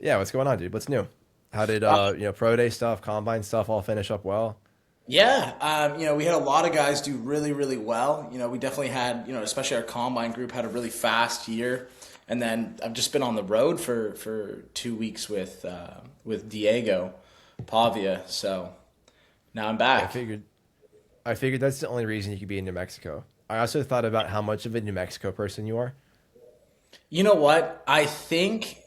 Yeah, what's going on, dude? What's new? How did Uh, pro day stuff, combine stuff all finish up well? yeah, we had a lot of guys do really, really well. We definitely had, especially our combine group had a really fast year. And then I've just been on the road for 2 weeks with Diego Pavia. So now I'm Yeah, back. I figured that's the only reason you could be in New Mexico. I also thought about how much of a New Mexico person you are. You know what? I think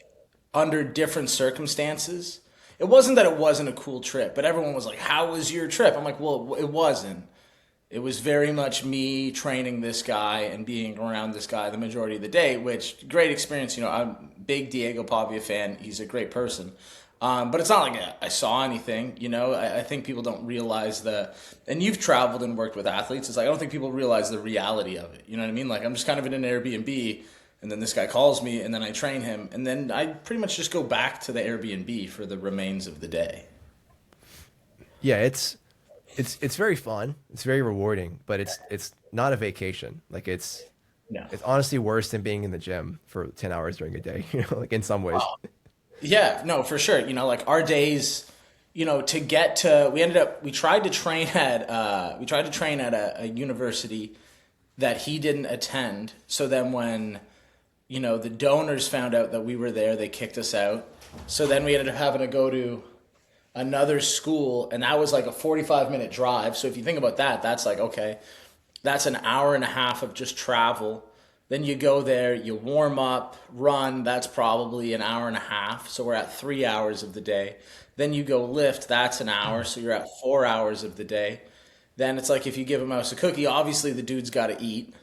under different circumstances, it wasn't that it wasn't a cool trip, but everyone was like, "How was your trip?" I'm like, "Well, it wasn't. It was very much me training this guy and being around this guy the majority of the day, which great experience. I'm a big Diego Pavia fan. He's a great person. But it's not like I saw anything, I think people don't realize and you've traveled and worked with athletes. It's like, I don't think people realize the reality of it. You know what I mean? Like I'm just kind of in an Airbnb and then this guy calls me and then I train him and then I pretty much just go back to the Airbnb for the remains of the day. Yeah, it's very fun. It's very rewarding, but it's not a vacation. Like No. it's honestly worse than being in the gym for 10 hours during a day, like in some ways. Yeah, no, for sure. Like our days, to get to, we tried to train at a university that he didn't attend. So then when, the donors found out that we were there, they kicked us out. So then we ended up having to go to another school and that was like a 45-minute drive. So if you think about that, that's like, okay, that's an hour and a half of just travel. Then you go there, you warm up, run, that's probably an hour and a half. So we're at 3 hours of the day. Then you go lift, that's an hour. So you're at 4 hours of the day. Then it's like if you give a mouse a cookie, obviously the dude's got to eat.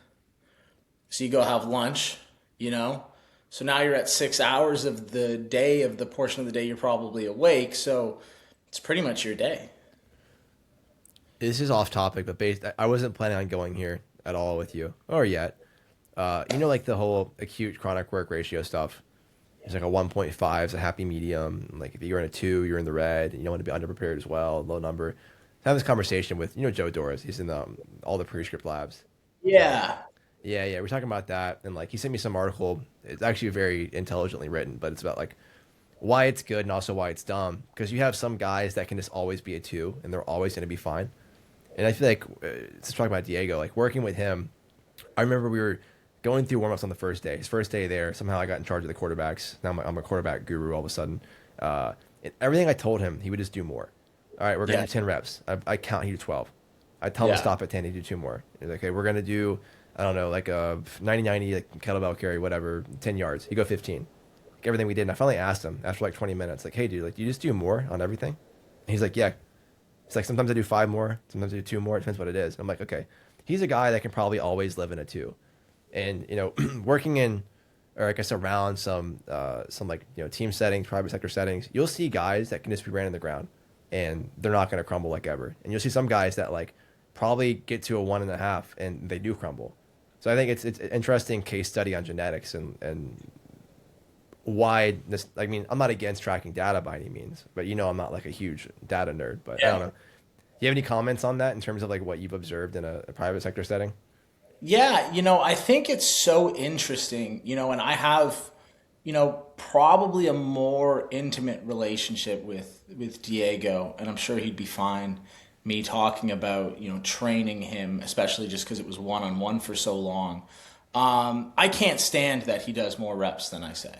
So you go have lunch, you know? So now you're at 6 hours of the day, of the portion of the day you're probably awake. So it's pretty much your day. This is off topic, but I wasn't planning on going here at all with you or yet. Like the whole acute chronic work ratio stuff. It's like a 1.5 is a happy medium. Like if you're in a two, you're in the red. You don't want to be underprepared as well, low number. Have this conversation with Joe Doris. He's in all the prescript labs. Yeah. Yeah, we're talking about that, and like he sent me some article. It's actually very intelligently written, but it's about like why it's good and also why it's dumb. Because you have some guys that can just always be a two, and they're always going to be fine. And I feel like let's talk about Diego. Like working with him, I remember we were going through warmups on the first day. His first day there, somehow I got in charge of the quarterbacks. Now I'm a quarterback guru all of a sudden. And everything I told him, he would just do more. All right, we're gonna Yeah. do 10 reps. I count. He do 12. I tell him to Yeah. stop at 10. He do two more. He's like, okay, we're gonna do I don't know like a 90-90 like kettlebell carry, whatever, 10 yards. He go 15. Everything we did. And I finally asked him after like 20 minutes, like, hey, dude, like, do you just do more on everything? And he's like, yeah. It's like sometimes I do five more, sometimes I do two more. It depends what it is. I'm like, okay. He's a guy that can probably always live in a two, and working in, or I guess around some like team settings, private sector settings, you'll see guys that can just be ran in the ground, and they're not going to crumble like ever. And you'll see some guys that like probably get to a 1.5 and they do crumble. So I think it's an interesting case study on genetics and why this. I mean, I'm not against tracking data by any means, but I'm not like a huge data nerd. But I don't Yeah. know. Do you have any comments on that in terms of like what you've observed in a private sector setting? Yeah, I think it's so interesting, and I have, probably a more intimate relationship with Diego, and I'm sure he'd be fine me talking about, training him, especially just because it was one on one for so long. I can't stand that he does more reps than I say.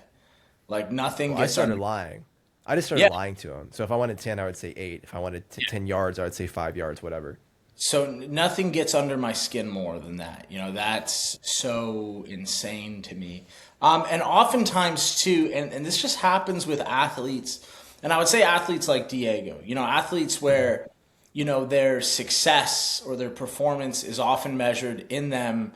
Like nothing Well, I gets started under. lying. I just started Yeah. lying to him. So if I wanted 10, I would say 8. If I wanted 10 yards, I would say 5 yards, whatever. So nothing gets under my skin more than that. That's so insane to me. And oftentimes too, and this just happens with athletes, and I would say athletes like Diego, athletes where, their success or their performance is often measured in them,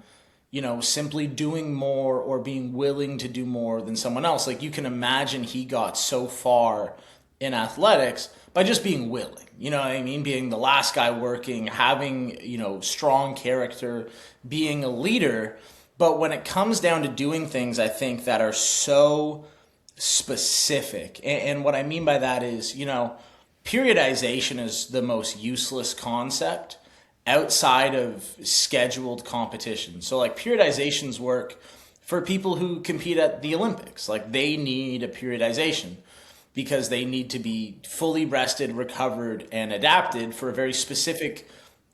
simply doing more or being willing to do more than someone else. Like you can imagine he got so far in athletics by just being willing. You know what I mean? Being the last guy working, having, strong character, being a leader. But when it comes down to doing things, I think that are so specific. And what I mean by that is, periodization is the most useless concept outside of scheduled competition. So like periodizations work for people who compete at the Olympics. Like they need a periodization. because they need to be fully rested, recovered, and adapted for a very specific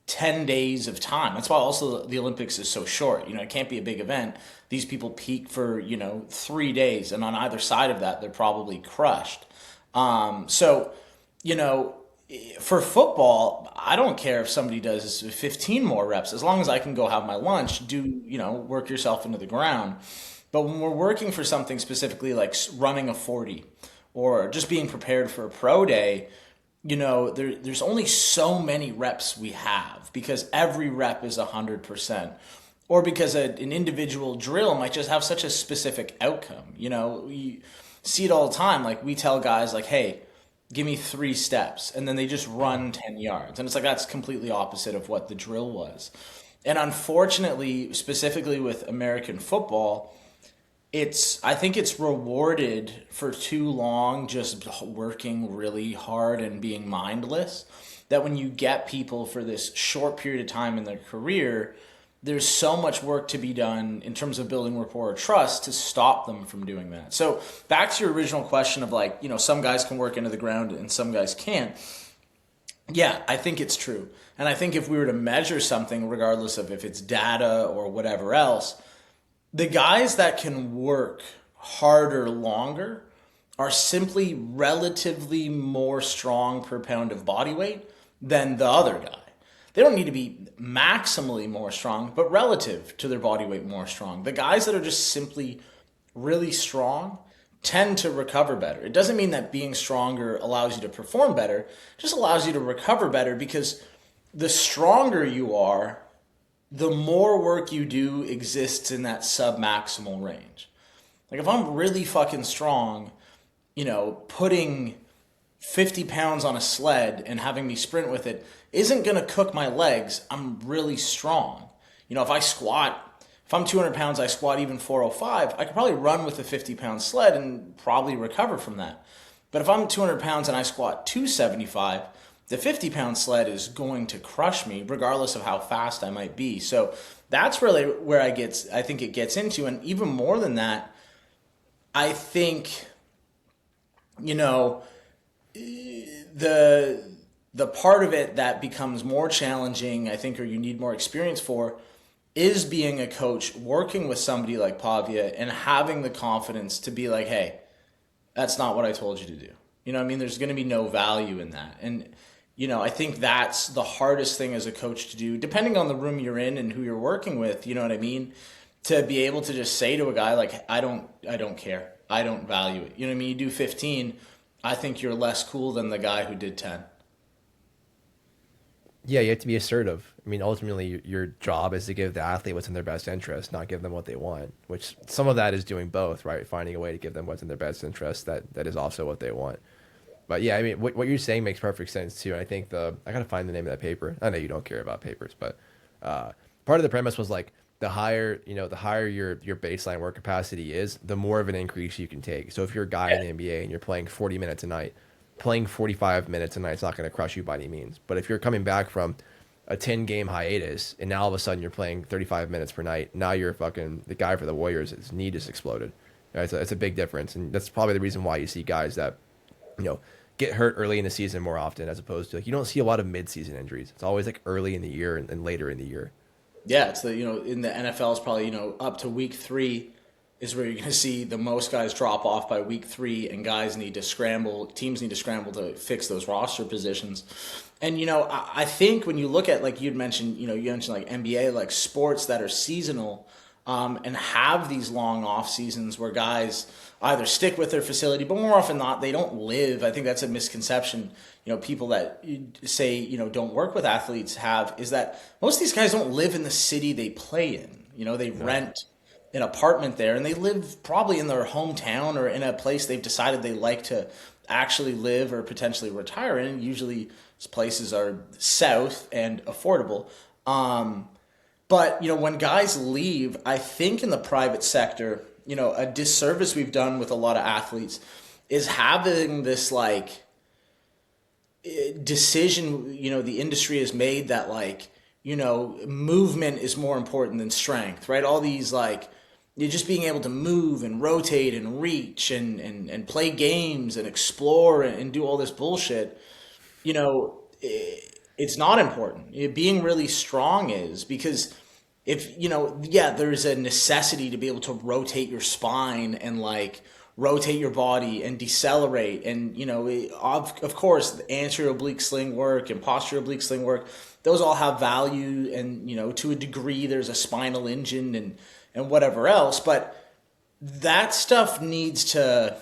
10 days of time. That's why also the Olympics is so short. It can't be a big event. These people peak for, 3 days, and on either side of that, they're probably crushed. So, you know, for football, I don't care if somebody does 15 more reps, as long as I can go have my lunch, work yourself into the ground. But when we're working for something specifically like running a 40 or just being prepared for a pro day, there's only so many reps we have because every rep is 100%. Or because an individual drill might just have such a specific outcome. You see it all the time. Like we tell guys like, hey, give me 3 steps. And then they just run 10 yards. And it's like, that's completely opposite of what the drill was. And unfortunately, specifically with American football, I think it's rewarded for too long just working really hard and being mindless, that when you get people for this short period of time in their career, there's so much work to be done in terms of building rapport or trust to stop them from doing that. So back to your original question of like, some guys can work into the ground and some guys can't. Yeah, I think it's true. And I think if we were to measure something, regardless of if it's data or whatever else, the guys that can work harder longer are simply relatively more strong per pound of body weight than the other guy. They don't need to be maximally more strong, but relative to their body weight more strong. The guys that are just simply really strong tend to recover better. It doesn't mean that being stronger allows you to perform better. It just allows you to recover better, because the stronger you are, the more work you do exists in that sub-maximal range. Like if I'm really fucking strong, putting 50 pounds on a sled and having me sprint with it isn't going to cook my legs. I'm really strong. If I'm 200 pounds, I squat even 405, I could probably run with a 50-pound sled and probably recover from that. But if I'm 200 pounds and I squat 275, the 50-pound sled is going to crush me regardless of how fast I might be. So that's really where I think it gets into. And even more than that, I think, the part of it that becomes more challenging, I think, or you need more experience for, is being a coach, working with somebody like Pavia and having the confidence to be like, hey, that's not what I told you to do. There's going to be no value in that. And, I think that's the hardest thing as a coach to do, depending on the room you're in and who you're working with, you know what I mean? To be able to just say to a guy like, I don't care. I don't value it. You do 15, I think you're less cool than the guy who did 10. Yeah, you have to be assertive. Ultimately, your job is to give the athlete what's in their best interest, not give them what they want, which some of that is doing both, right? Finding a way to give them what's in their best interest that is also what they want. But yeah, what you're saying makes perfect sense too. And I think I got to find the name of that paper. I know you don't care about papers, but part of the premise was like the higher your baseline work capacity is, the more of an increase you can take. So if you're a guy in the NBA and you're playing 40 minutes a night, playing 45 minutes a night is not going to crush you by any means. But if you're coming back from a 10-game hiatus and now all of a sudden you're playing 35 minutes per night, now you're the guy for the Warriors. His knee just exploded. Right? It's a big difference, and that's probably the reason why you see guys that get hurt early in the season more often, as opposed to you don't see a lot of mid-season injuries. It's always like early in the year and later in the year. Yeah, it's in the NFL, it's probably up to week 3 is where you're going to see the most guys drop off by week 3, and teams need to scramble to fix those roster positions. And, I think when you look at, like you'd mentioned, you mentioned like NBA, like sports that are seasonal, and have these long off seasons where guys either stick with their facility, but more often not, they don't live. I think that's a misconception, people that say, don't work with athletes is that most of these guys don't live in the city they play in. They rent an apartment there, and they live probably in their hometown or in a place they've decided they like to actually live or potentially retire in. Usually these places are south and affordable. But, when guys leave, I think in the private sector, a disservice we've done with a lot of athletes is having this like decision, the industry has made that like, movement is more important than strength, right? All these like, you're just being able to move and rotate and reach and play games and explore and do all this bullshit, it's not important. Being really strong is, because if, yeah, there's a necessity to be able to rotate your spine and like rotate your body and decelerate. And, of course, the anterior oblique sling work and posterior oblique sling work, those all have value. And, to a degree, there's a spinal engine and whatever else. But that stuff needs to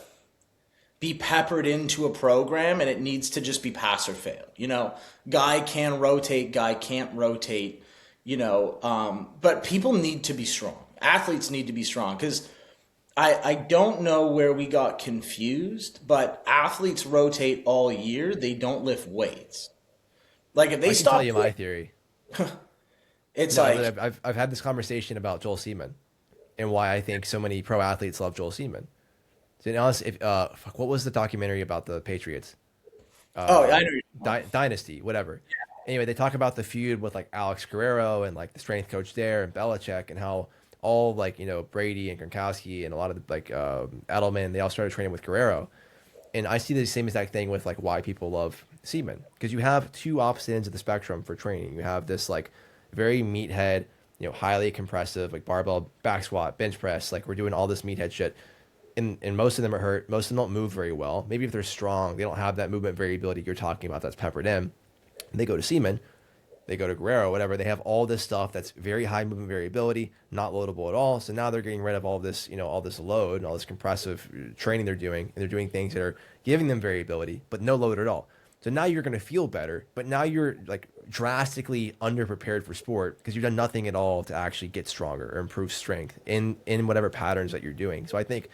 be peppered into a program, and it needs to just be pass or fail. Guy can rotate, guy can't rotate, but people need to be strong. Athletes need to be strong, because I don't know where we got confused, but athletes rotate all year. They don't lift weights. Like if they I can stop, tell you my theory. it's No, like, I've had this conversation about Joel Seaman and why I think so many pro athletes love Joel Seaman. So, honest, if fuck, what was the documentary about the Patriots? oh, I know. Dynasty, whatever. Anyway, they talk about the feud with like Alex Guerrero and like the strength coach there and Belichick, and how all like Brady and Gronkowski and a lot of the, like Edelman, they all started training with Guerrero. And I see the same exact thing with like why people love Seaman, because you have two opposite ends of the spectrum for training. You have this like very meathead, highly compressive like barbell back squat, bench press, like we're doing all this meathead shit. And most of them are hurt. Most of them don't move very well. Maybe if they're strong, they don't have that movement variability you're talking about that's peppered in. They go to Seaman, they go to Guerrero, whatever. They have all this stuff that's very high movement variability, not loadable at all. So now they're getting rid of all this, all this load and all this compressive training they're doing. And they're doing things that are giving them variability, but no load at all. So now you're going to feel better, but now you're like drastically underprepared for sport because you've done nothing at all to actually get stronger or improve strength in whatever patterns that you're doing. So I think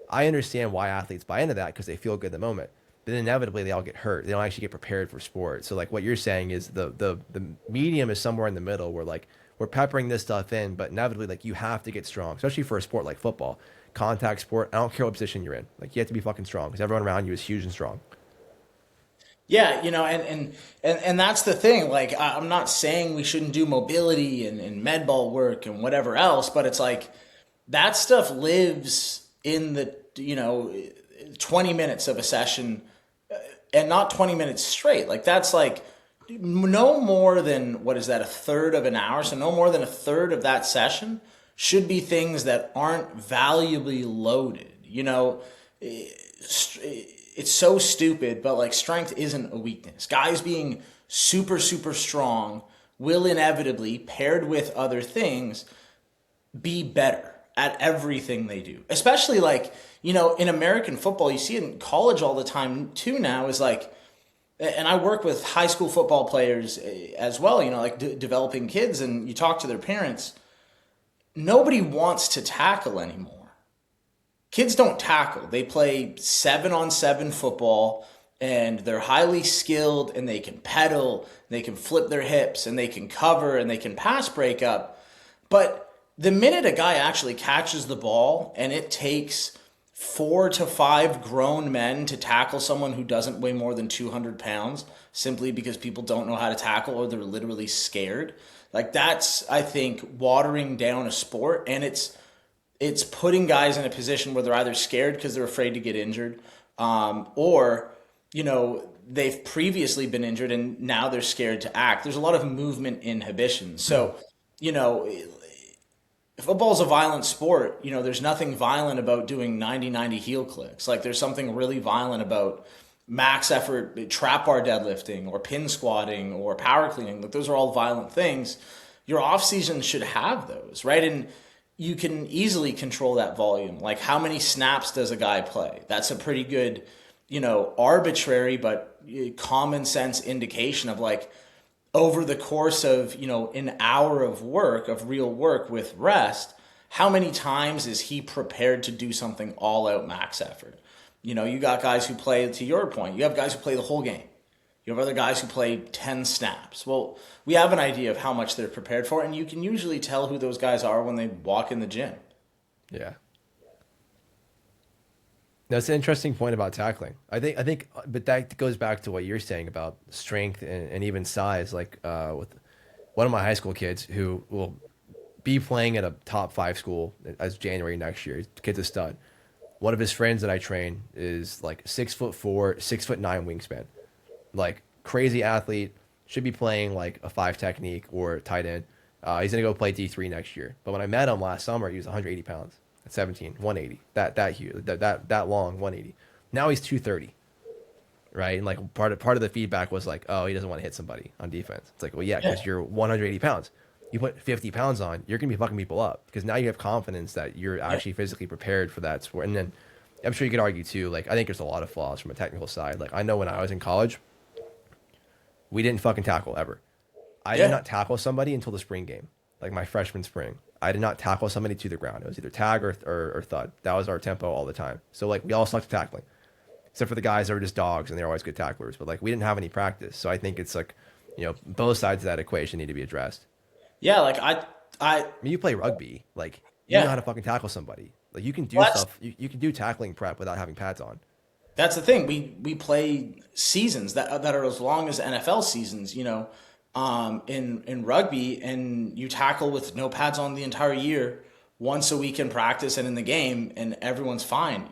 I understand why athletes buy into that, because they feel good in the moment. But then inevitably they all get hurt. They don't actually get prepared for sport. So like what you're saying is the medium is somewhere in the middle, where like we're peppering this stuff in, but inevitably like you have to get strong, especially for a sport like football, contact sport. I don't care what position you're in. Like you have to be fucking strong because everyone around you is huge and strong. Yeah, and that's the thing. Like, I'm not saying we shouldn't do mobility and med ball work and whatever else, but it's like that stuff lives in the 20 minutes of a session, and not 20 minutes straight. Like that's like no more than, what is that, a third of an hour? So no more than a third of that session should be things that aren't valuably loaded. It's so stupid, but like strength isn't a weakness. Guys being super, super strong will inevitably, paired with other things, be better at everything they do. Especially like, in American football, you see it in college all the time too now, is like, and I work with high school football players as well, like developing kids, and you talk to their parents, nobody wants to tackle anymore. Kids don't tackle. They play 7-on-7 football, and they're highly skilled, and they can pedal, they can flip their hips, and they can cover, and they can pass break up. But the minute a guy actually catches the ball and it takes 4 to 5 grown men to tackle someone who doesn't weigh more than 200 pounds, simply because people don't know how to tackle or they're literally scared, like that's, I think, watering down a sport. And it's putting guys in a position where they're either scared because they're afraid to get injured, or, they've previously been injured and now they're scared to act. There's a lot of movement inhibition. So, football's a violent sport. There's nothing violent about doing 90-90 heel clicks. Like there's something really violent about max effort trap bar deadlifting or pin squatting or power cleaning. Like those are all violent things. Your off season should have those, right? And you can easily control that volume. Like how many snaps does a guy play? That's a pretty good, arbitrary but common sense indication of like, over the course of, an hour of work, of real work with rest, how many times is he prepared to do something all out max effort? You got guys who play, to your point, you have guys who play the whole game. You have other guys who play 10 snaps. Well, we have an idea of how much they're prepared for, and you can usually tell who those guys are when they walk in the gym. Yeah. That's an interesting point about tackling. I think, but that goes back to what you're saying about strength and even size. Like with one of my high school kids who will be playing at a top 5 school as January next year. Kid's a stud. One of his friends that I train is like 6'4", 6'9" wingspan, like crazy athlete. Should be playing like a 5 technique or tight end. He's gonna go play D3 next year. But when I met him last summer, he was 180 pounds at 17, 180. That huge, that long, 180. Now he's 230, right? And like part of the feedback was like, oh, he doesn't want to hit somebody on defense. It's like, well, yeah, because you're 180 pounds. You put 50 pounds on, you're gonna be fucking people up because now you have confidence that you're actually physically prepared for that sport. And then I'm sure you could argue too. Like I think there's a lot of flaws from a technical side. Like I know when I was in college, we didn't fucking tackle ever. I did not tackle somebody until the spring game, like my freshman spring. I did not tackle somebody to the ground. It was either tag or thud. That was our tempo all the time. So like we all sucked at tackling, except for the guys that were just dogs and they're always good tacklers. But like we didn't have any practice. So I think it's like, both sides of that equation need to be addressed. Yeah, like I mean, you play rugby, like you know how to fucking tackle somebody. Like you can do stuff. You can do tackling prep without having pads on. That's the thing. We play seasons that are as long as NFL seasons, in rugby, and you tackle with no pads on the entire year, once a week in practice and in the game, and everyone's fine.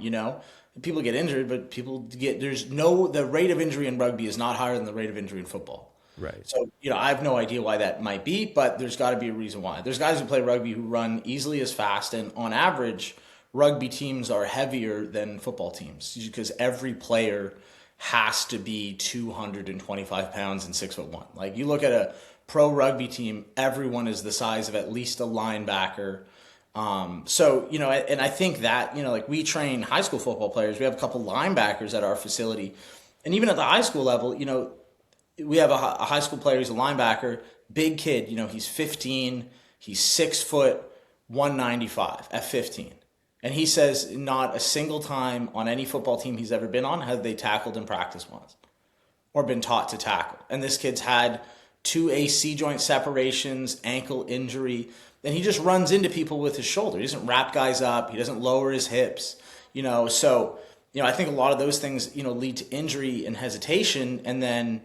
People get injured, but the rate of injury in rugby is not higher than the rate of injury in football. Right. So, I have no idea why that might be, but there's got to be a reason why. There's guys who play rugby who run easily as fast, and on average, rugby teams are heavier than football teams because every player has to be 225 pounds and 6'1". Like you look at a pro rugby team, everyone is the size of at least a linebacker. And I think that, like we train high school football players. We have a couple linebackers at our facility. And even at the high school level, we have a high school player who's a linebacker, big kid, he's 15, he's 6 foot, 195 at 15. And he says not a single time on any football team he's ever been on have they tackled in practice once or been taught to tackle. And this kid's had 2 AC joint separations, ankle injury, and he just runs into people with his shoulder. He doesn't wrap guys up. He doesn't lower his hips, So, I think a lot of those things, lead to injury and hesitation. And then,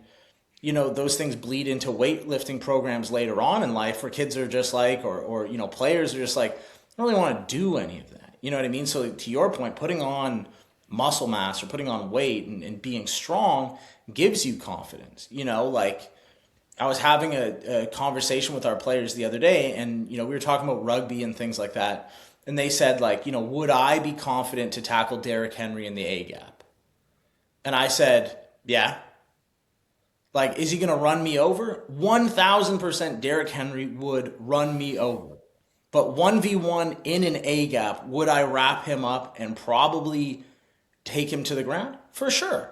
those things bleed into weightlifting programs later on in life where kids are just like, or players are just like, I don't really want to do any of that. You know what I mean? So to your point, putting on muscle mass or putting on weight and being strong gives you confidence. Like I was having a conversation with our players the other day and, we were talking about rugby and things like that. And they said like, would I be confident to tackle Derrick Henry in the A gap? And I said, yeah. Like, is he going to run me over? 1,000% Derrick Henry would run me over. But 1v1 in an A gap, would I wrap him up and probably take him to the ground? For sure.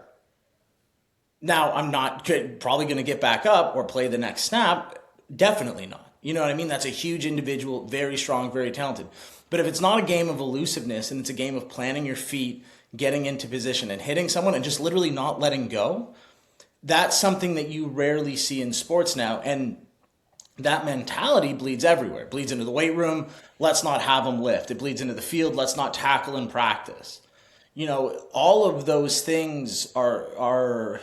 Now, I'm not probably going to get back up or play the next snap. Definitely not. You know what I mean? That's a huge individual, very strong, very talented. But if it's not a game of elusiveness and it's a game of planting your feet, getting into position and hitting someone and just literally not letting go, that's something that you rarely see in sports now. And that mentality bleeds everywhere. It bleeds into the weight room. Let's not have them lift. It bleeds into the field. Let's not tackle in practice. All of those things are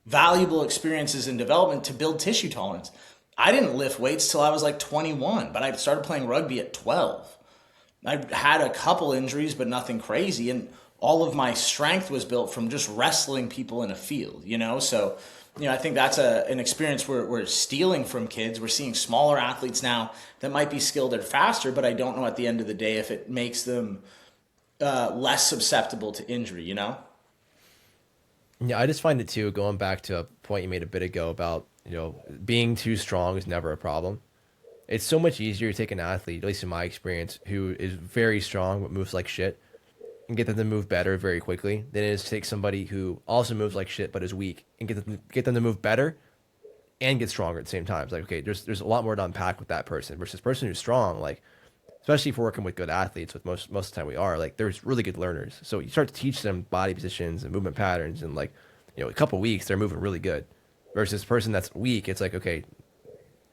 valuable experiences in development to build tissue tolerance. I didn't lift weights till I was like 21, but I started playing rugby at 12. I had a couple injuries, but nothing crazy. And all of my strength was built from just wrestling people in a field, So, I think that's an experience we're stealing from kids. We're seeing smaller athletes now that might be skilled or faster, but I don't know at the end of the day if it makes them less susceptible to injury, Yeah, I just find it too, going back to a point you made a bit ago about, being too strong is never a problem. It's so much easier to take an athlete, at least in my experience, who is very strong but moves like shit and get them to move better very quickly than it is to take somebody who also moves like shit but is weak and get them to move better and get stronger at the same time. It's like, okay, there's a lot more to unpack with that person versus person who's strong. Like, especially if we're working with good athletes, with most of the time we are, like, there's really good learners. So you start to teach them body positions and movement patterns, and like, a couple weeks they're moving really good. Versus the person that's weak, it's like, okay,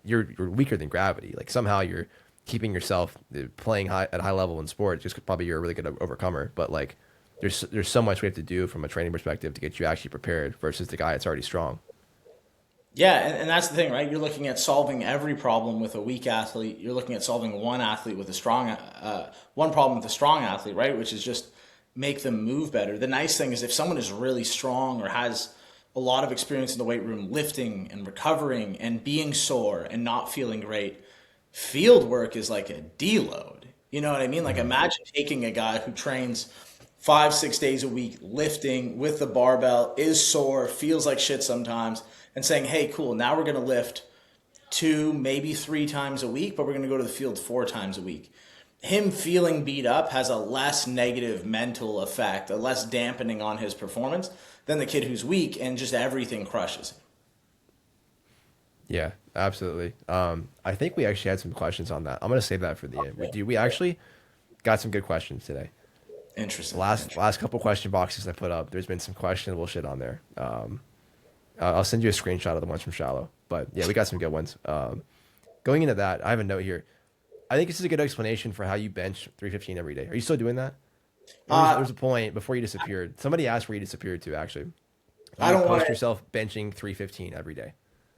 you're weaker than gravity. Like somehow you're keeping yourself playing at a high level in sports, just probably you're a really good overcomer. But like, there's so much we have to do from a training perspective to get you actually prepared versus the guy that's already strong. Yeah, and that's the thing, right? You're looking at solving every problem with a weak athlete. You're looking at solving one athlete with a one problem with a strong athlete, right? Which is just make them move better. The nice thing is if someone is really strong or has a lot of experience in the weight room, lifting and recovering and being sore and not feeling great, field work is like a deload. You know what I mean? Like Hmm. imagine taking a guy who trains 5, 6 days a week, lifting with the barbell, is sore, feels like shit sometimes, and saying, hey, cool, now we're going to lift 2, maybe 3 times a week, but we're going to go to the field 4 times a week. Him feeling beat up has a less negative mental effect, a less dampening on his performance than the kid who's weak and just everything crushes him. Yeah, absolutely. I think we actually had some questions on that. I'm gonna save that for the end. We actually got some good questions today. Interesting. Last couple question boxes I put up, there's been some questionable shit on there. I'll send you a screenshot of the ones from Shallow. But yeah, we got some good ones. Going into that, I have a note here. I think this is a good explanation for how you bench 315 every day. Are you still doing that? There Uh, was a point before you disappeared. Somebody asked where you disappeared to. Actually, you I would don't want post to. yourself benching 315 every day.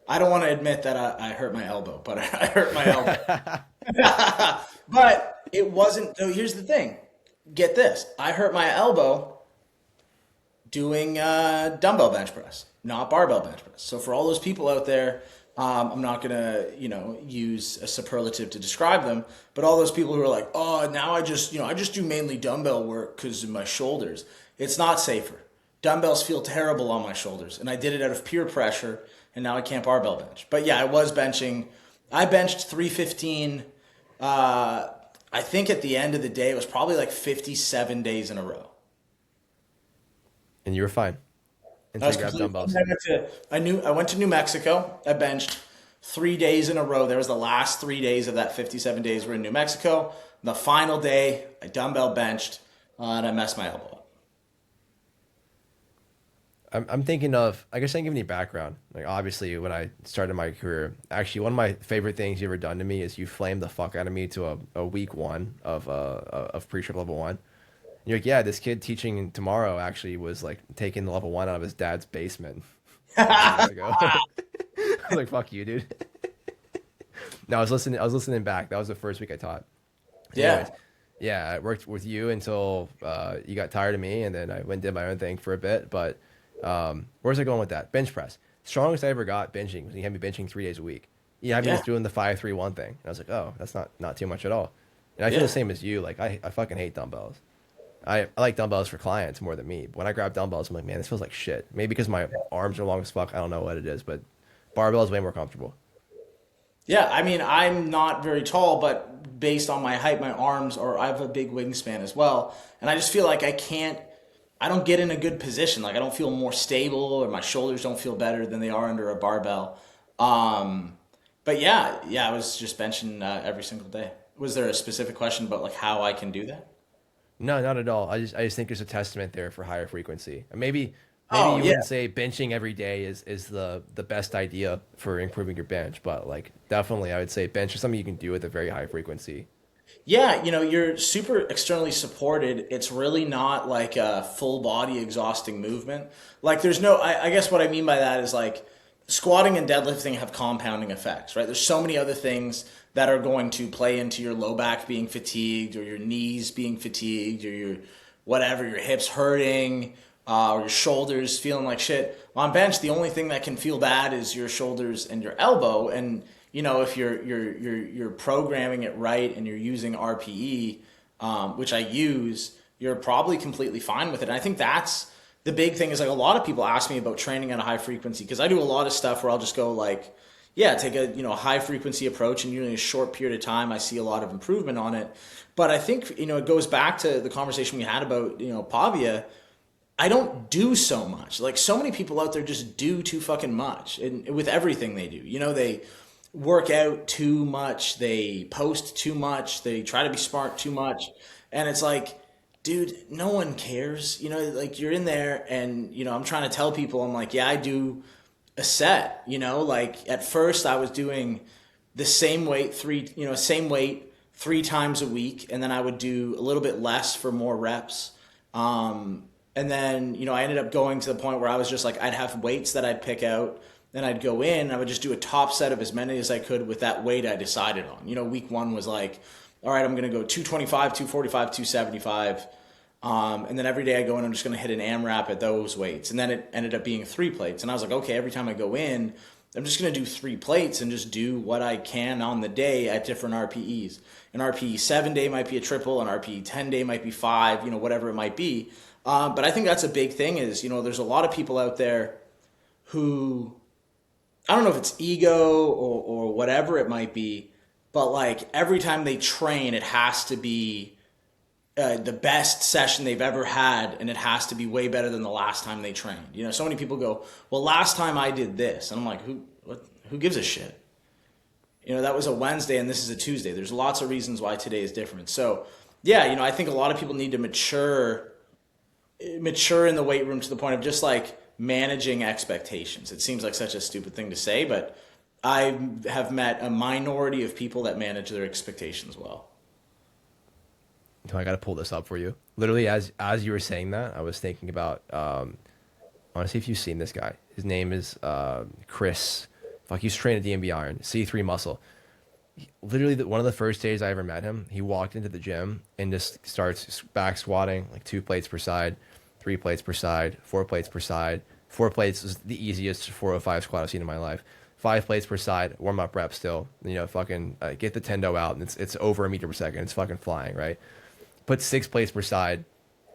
I don't want to admit that I hurt my elbow, but I hurt my elbow. But it wasn't. So here's the thing. Get this. I hurt my elbow doing dumbbell bench press, not barbell bench press. So for all those people out there, I'm not gonna use a superlative to describe them, but all those people who are like, oh, now I just do mainly dumbbell work because of my shoulders. It's not safer. Dumbbells feel terrible on my shoulders, and I did it out of peer pressure, and now I can't barbell bench. But yeah, I was benching. I benched 315. I think at the end of the day, it was probably like 57 days in a row. And you were fine I until was you grabbed completely. dumbbells. I went to New Mexico. I benched 3 days in a row. There was the last 3 days of that 57 days were in New Mexico. The final day, I dumbbell benched, and I messed my elbow up. I'm thinking of, I guess I can give any background. Like, obviously, when I started my career, actually, one of my favorite things you ever done to me is you flamed the fuck out of me to a week one of pre-trip level one. And you're like, yeah, this kid teaching tomorrow actually was like taking the level one out of his dad's basement a couple weeks ago. I was like, fuck you, dude. No, I was listening back. That was the first week I taught. Yeah, Anyways, yeah, I worked with you until you got tired of me, and then I went and did my own thing for a bit. But where's I going with that? Bench press. Strongest I ever got benching was you had me benching 3 days a week. You had me yeah, just doing the 5-3-1 thing. And I was like, oh, that's not too much at all. And I feel the yeah. same as you. Like I fucking hate dumbbells. I like dumbbells for clients more than me. But when I grab dumbbells, I'm like, man, this feels like shit. Maybe because my arms are long as fuck. I don't know what it is, but barbell is way more comfortable. Yeah, I mean, I'm not very tall, but based on my height, my arms, or I have a big wingspan as well. And I just feel like I don't get in a good position. Like I don't feel more stable or my shoulders don't feel better than they are under a barbell. Um, but yeah, I was just benching every single day. Was there a specific question about like how I can do that? No, not at all. I just think there's a testament there for higher frequency. And maybe Oh you yeah. wouldn't say benching every day is the best idea for improving your bench, but like definitely I would say bench is something you can do with a very high frequency. Yeah, you're super externally supported. It's really not like a full body exhausting movement. Like there's no, I guess what I mean by that is like squatting and deadlifting have compounding effects, right? There's so many other things that are going to play into your low back being fatigued or your knees being fatigued or your whatever, your hips hurting, or your shoulders feeling like shit. On bench, the only thing that can feel bad is your shoulders and your elbow. And if you're programming it right and you're using RPE, which I use, you're probably completely fine with it. And I think that's the big thing is like a lot of people ask me about training at a high frequency because I do a lot of stuff where I'll just go like, yeah, take a high frequency approach and usually in a short period of time I see a lot of improvement on it. But I think it goes back to the conversation we had about Pavia. I don't do so much. Like so many people out there just do too fucking much and with everything they do. They work out too much, they post too much, they try to be smart too much. And it's like, dude, no one cares. Like you're in there and I'm trying to tell people I'm like, yeah, I do a set, like at first I was doing the same weight 3 times a week and then I would do a little bit less for more reps. And then, I ended up going to the point where I was just like, I'd have weights that I'd pick out and I'd go in, I would just do a top set of as many as I could with that weight I decided on. Week one was like, all right, I'm going to go 225, 245, 275. And then every day I go in, I'm just going to hit an AMRAP at those weights. And then it ended up being 3 plates. And I was like, okay, every time I go in, I'm just going to do 3 plates and just do what I can on the day at different RPEs. An RPE 7 day might be a triple, an RPE 10 day might be 5, whatever it might be. But I think that's a big thing is, there's a lot of people out there who, I don't know if it's ego or whatever it might be, but like every time they train, it has to be the best session they've ever had, and it has to be way better than the last time they trained. So many people go, well, last time I did this. And I'm like, who gives a shit? That was a Wednesday and this is a Tuesday. There's lots of reasons why today is different. So yeah, I think a lot of people need to mature in the weight room to the point of just like managing expectations. It seems like such a stupid thing to say, but I have met a minority of people that manage their expectations well. I got to pull this up for you. Literally, as you were saying that, I was thinking about. I want to see if you've seen this guy. His name is Chris. Fuck, he's trained at DMB Iron, C3 Muscle. Literally, one of the first days I ever met him, he walked into the gym and just starts back squatting like 2 plates per side, 3 plates per side, 4 plates per side. 4 plates is the easiest 405 squat I've seen in my life. 5 plates per side, warm up rep still. Fucking get the tendo out, and it's over a meter per second. It's fucking flying, right? Put 6 plates per side,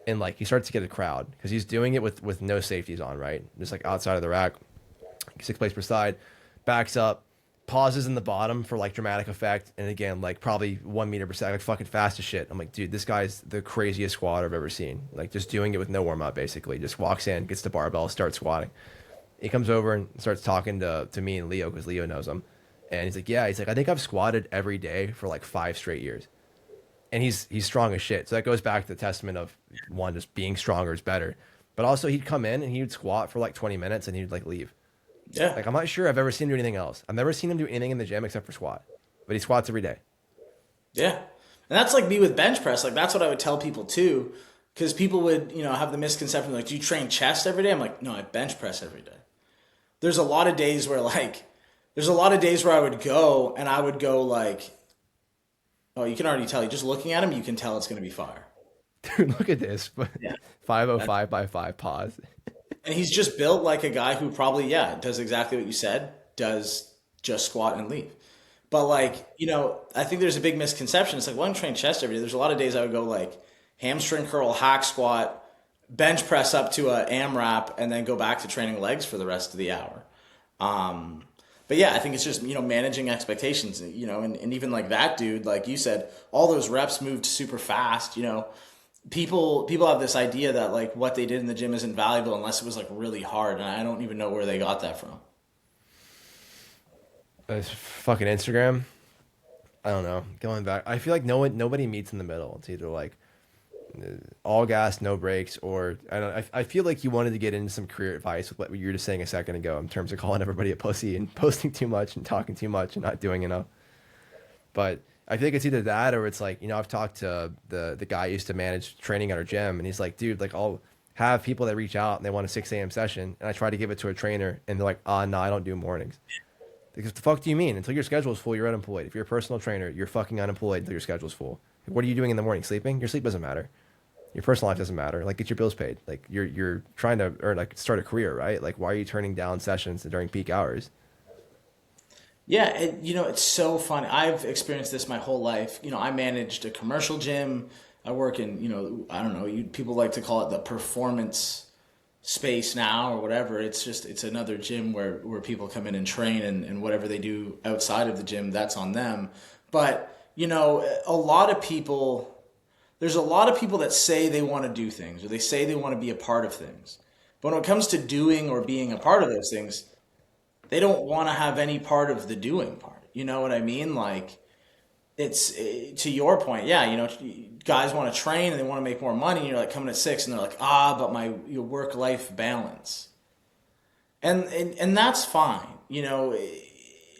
and like he starts to get a crowd because he's doing it with no safeties on, right? Just like outside of the rack, 6 plates per side, backs up, pauses in the bottom for like dramatic effect, and again like probably 1 meter per second, like fucking fast as shit. I'm like, dude, this guy's the craziest squatter I've ever seen. Like just doing it with no warm up, basically. Just walks in, gets the barbell, starts squatting. He comes over and starts talking to me and Leo because Leo knows him, and he's like, I think I've squatted every day for like 5 straight years. And he's strong as shit. So that goes back to the testament of one, just being stronger is better. But also he'd come in and he would squat for like 20 minutes and he'd like leave. Yeah. Like I'm not sure I've ever seen him do anything else. I've never seen him do anything in the gym except for squat. But he squats every day. Yeah. And that's like me with bench press. Like that's what I would tell people too. Because people would, have the misconception like, do you train chest every day? I'm like, no, I bench press every day. There's a lot of days where I would go and I would go like, oh, you can already tell. Just looking at him, you can tell it's going to be fire. Dude, look at this. Yeah. 505 by 5, pause. And he's just built like a guy who probably, does exactly what you said, does just squat and leave. But like, I think there's a big misconception. It's like, well, I'm training chest every day. There's a lot of days I would go like hamstring curl, hack squat, bench press up to a AMRAP, and then go back to training legs for the rest of the hour. But yeah, I think it's just, managing expectations, and even like that dude, like you said, all those reps moved super fast, people have this idea that like what they did in the gym isn't valuable unless it was like really hard. And I don't even know where they got that from. It's fucking Instagram. I don't know. Going back, I feel like nobody meets in the middle. It's either like all gas, no brakes, or I feel like you wanted to get into some career advice with what you were just saying a second ago in terms of calling everybody a pussy and posting too much and talking too much and not doing enough. But I feel like it's either that or it's like, I've talked to the guy I used to manage training at our gym, and he's like, dude, like I'll have people that reach out and they want a 6 a.m. session, and I try to give it to a trainer, and they're like, no, I don't do mornings. Because the fuck do you mean? Until your schedule is full, you're unemployed. If you're a personal trainer, you're fucking unemployed until your schedule's full. What are you doing in the morning? Sleeping? Your sleep doesn't matter. Your personal life doesn't matter. Like, get your bills paid. Like, you're trying to earn, like, start a career, right? Like, why are you turning down sessions during peak hours? Yeah, it's so funny. I've experienced this my whole life. I managed a commercial gym. I work in, I don't know, people like to call it the performance space now or whatever. It's another gym where people come in and train, and whatever they do outside of the gym, that's on them. But, there's a lot of people that say they want to do things, or they say they want to be a part of things. But when it comes to doing or being a part of those things, they don't want to have any part of the doing part. You know what I mean? Like, it's to your point. Yeah, guys want to train and they want to make more money. And you're like coming at 6 and they're like, but my work-life balance. And that's fine.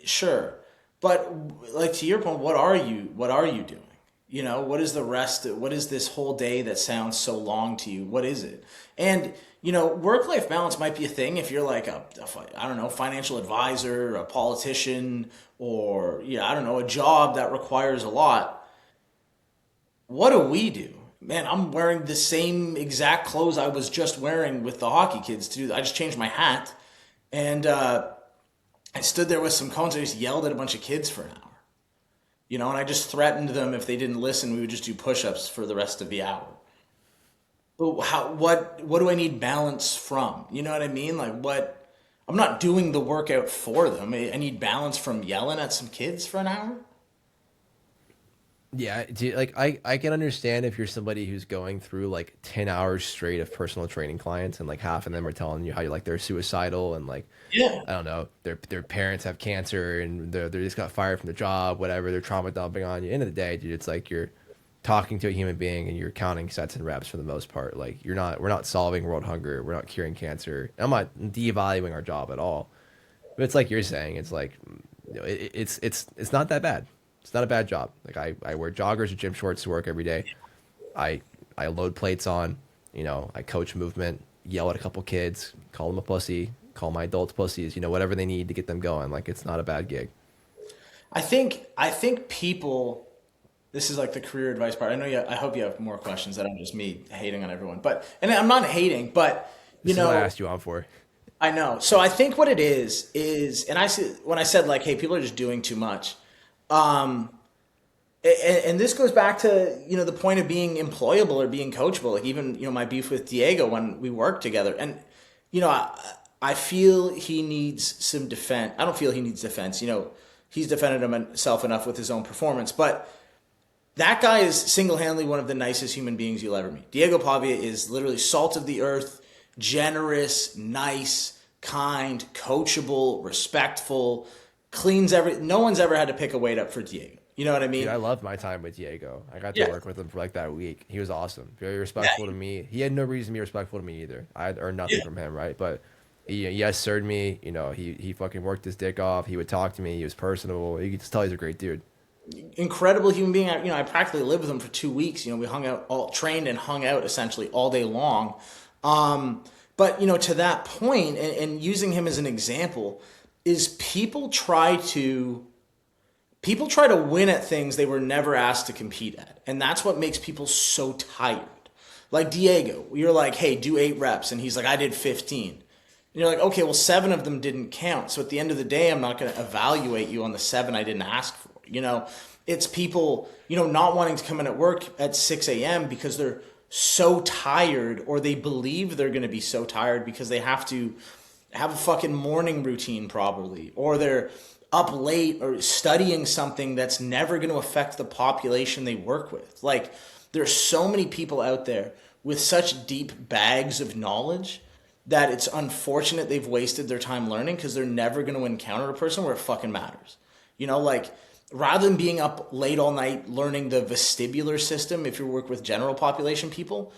Sure. But like to your point, what are you doing? You know, what is the rest? What is this whole day that sounds so long to you? What is it? And, you know, work life balance might be a thing if you're like I don't know, financial advisor, a politician, or, yeah, I don't know, a job that requires a lot. What do we do? Man, I'm wearing the same exact clothes I was just wearing with the hockey kids too. I just changed my hat and I stood there with some cones. I just yelled at a bunch of kids for an hour. You know, and I just threatened them if they didn't listen, we would just do push-ups for the rest of the hour. But what do I need balance from? You know what I mean? Like what I'm not doing the workout for them. I need balance from yelling at some kids for an hour. Yeah, I can understand if you're somebody who's going through like 10 hours straight of personal training clients and like half of them are telling you how you like they're suicidal and like Yeah. I don't know, their parents have cancer and they just got fired from the job, whatever, they're trauma dumping on you. End of the day, dude, it's like you're talking to a human being and you're counting sets and reps for the most part. Like we're not solving world hunger, we're not curing cancer. I'm not devaluing our job at all. But it's like you're saying, it's like it's not that bad. It's not a bad job. Like I wear joggers or gym shorts to work every day. I I load plates on, I coach movement, yell at a couple kids, call them a pussy, call my adults pussies, whatever they need to get them going. Like it's not a bad gig. I think people, this is like the career advice part. I know you, I hope you have more questions that I'm just me hating on everyone. But and I'm not hating, but you This is what I know, asked you on for. I know. So I think what it is and I see when I said like, hey, people are just doing too much. Um and this goes back to the point of being employable or being coachable. Like even my beef with Diego when we worked together, and you know I feel he needs some defense. I don't feel he needs defense. He's defended himself enough with his own performance, but that guy is single-handedly one of the nicest human beings you'll ever meet. Diego Pavia is literally salt of the earth, generous, nice, kind, coachable, respectful, cleans every. No one's ever had to pick a weight up for Diego. You know what I Dude, mean? I loved my time with Diego. I got to Yeah. work with him for like that week. He was awesome. Very Yeah. respectful to me. He had no reason to be respectful to me either. I had earned nothing Yeah. from him, right? But he yes sirred me. He fucking worked his dick off. He would talk to me. He was personable. You could just tell he's a great dude. Incredible human being. I practically lived with him for 2 weeks. We hung out, all trained and hung out essentially all day long. But to that point, and using him as an example, is people try to win at things they were never asked to compete at, and that's what makes people so tired. Like Diego, you're like, hey, do 8 reps, and he's like, I did 15. And you're like, okay, well, 7 of them didn't count. So at the end of the day, I'm not going to evaluate you on the 7 I didn't ask for. It's people, not wanting to come in at work at 6 a.m. because they're so tired, or they believe they're going to be so tired because they have to have a fucking morning routine properly, or they're up late or studying something that's never going to affect the population they work with. Like, there's so many people out there with such deep bags of knowledge that it's unfortunate they've wasted their time learning because they're never going to encounter a person where it fucking matters. Like rather than being up late all night learning the vestibular system, if you work with general population people,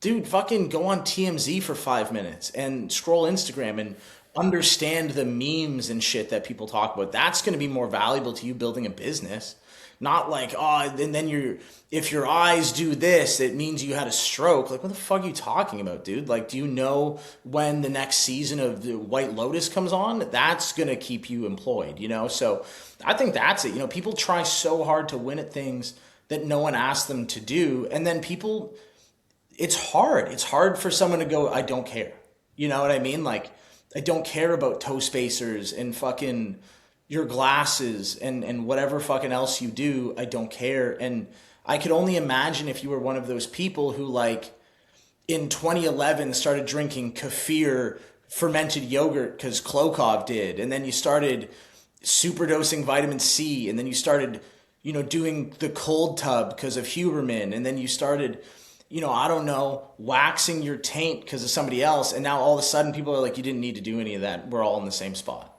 dude, fucking go on TMZ for 5 minutes and scroll Instagram and understand the memes and shit that people talk about. That's going to be more valuable to you building a business. Not like, oh, and then if your eyes do this, it means you had a stroke. Like, what the fuck are you talking about, dude? Like, do you know when the next season of the White Lotus comes on? That's going to keep you employed. So I think that's it. People try so hard to win at things that no one asked them to do. And then people, it's hard. It's hard for someone to go, I don't care. You know what I mean? Like, I don't care about toe spacers and fucking your glasses and whatever fucking else you do. I don't care. And I could only imagine if you were one of those people who, like, in 2011 started drinking kefir fermented yogurt because Klokov did. And then you started superdosing vitamin C. And then you started, doing the cold tub because of Huberman. And then you started, I don't know, waxing your taint because of somebody else. And now all of a sudden people are like, you didn't need to do any of that. We're all in the same spot.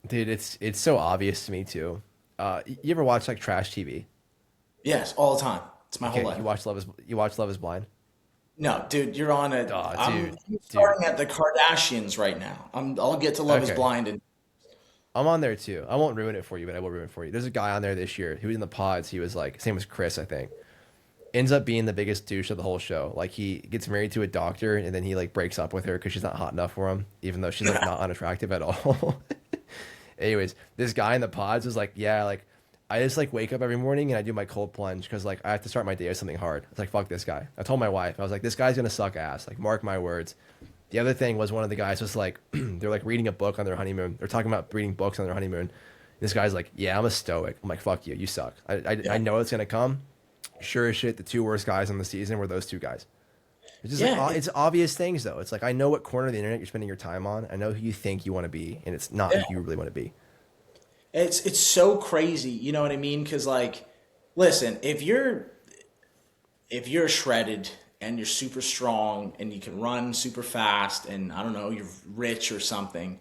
Dude, it's so obvious to me too. You ever watch like trash TV? Yes, all the time. It's my whole Okay, life. you watch Love Is Blind? No, dude, you're on a. Oh, I'm dude. starting at the Kardashians right now. I'll get to Love Is Okay. Blind and I'm on there too. I won't ruin it for you, but I will ruin it for you. There's a guy on there this year. He was in the pods. He was like, his name was Chris, I think. Ends up being the biggest douche of the whole show. Like he gets married to a doctor and then he like breaks up with her because she's not hot enough for him, even though she's like not unattractive at all. Anyways, this guy in the pods was like, yeah, like I just like wake up every morning and I do my cold plunge because like I have to start my day with something hard. It's like fuck this guy. I told my wife, I was like, this guy's gonna suck ass. Like mark my words. The other thing was one of the guys was like, they're like reading a book on their honeymoon. They're talking about reading books on their honeymoon. This guy's like, yeah, I'm a stoic. I'm like, fuck you. You suck. I Yeah. know it's gonna come. Sure as shit, the two worst guys on the season were those two guys. It's just Yeah. like it's obvious things though. It's like I know what corner of the internet you're spending your time on. I know who you think you want to be, and it's not Yeah. who you really want to be. It's so crazy, you know what I mean? Because like, listen, if you're shredded and you're super strong and you can run super fast and I don't know, you're rich or something,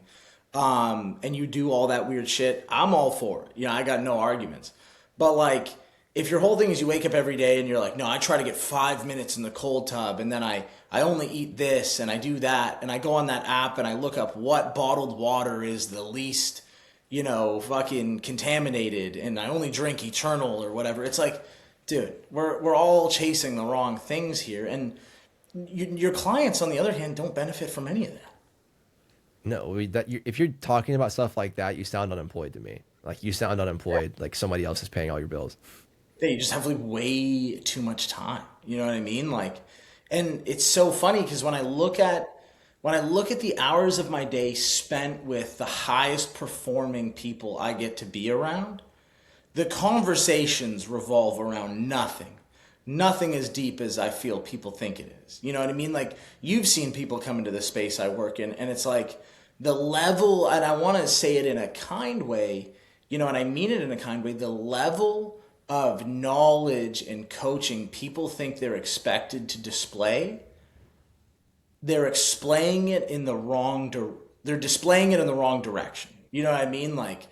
and you do all that weird shit, I'm all for it. You know, I got no arguments. But like, if your whole thing is you wake up every day and you're like, no, I try to get 5 minutes in the cold tub and then I only eat this and I do that and I go on that app and I look up what bottled water is the least, you know, fucking contaminated and I only drink Eternal or whatever. It's like, dude, we're all chasing the wrong things here, and your clients, on the other hand, don't benefit from any of that. No, if you're talking about stuff like that, you sound unemployed to me. Like you sound unemployed, like somebody else is paying all your bills. They just have like way too much time. You know what I mean? Like, and it's so funny because when I look at the hours of my day spent with the highest performing people I get to be around, the conversations revolve around nothing. Nothing as deep as I feel people think it is. You know what I mean? Like, you've seen people come into the space I work in, and it's like the level, and I want to say it in a kind way, you know, and I mean it in a kind way, the level of knowledge and coaching people think they're expected to display, they're displaying it in the they're displaying it in the wrong direction. You know what I mean? Like,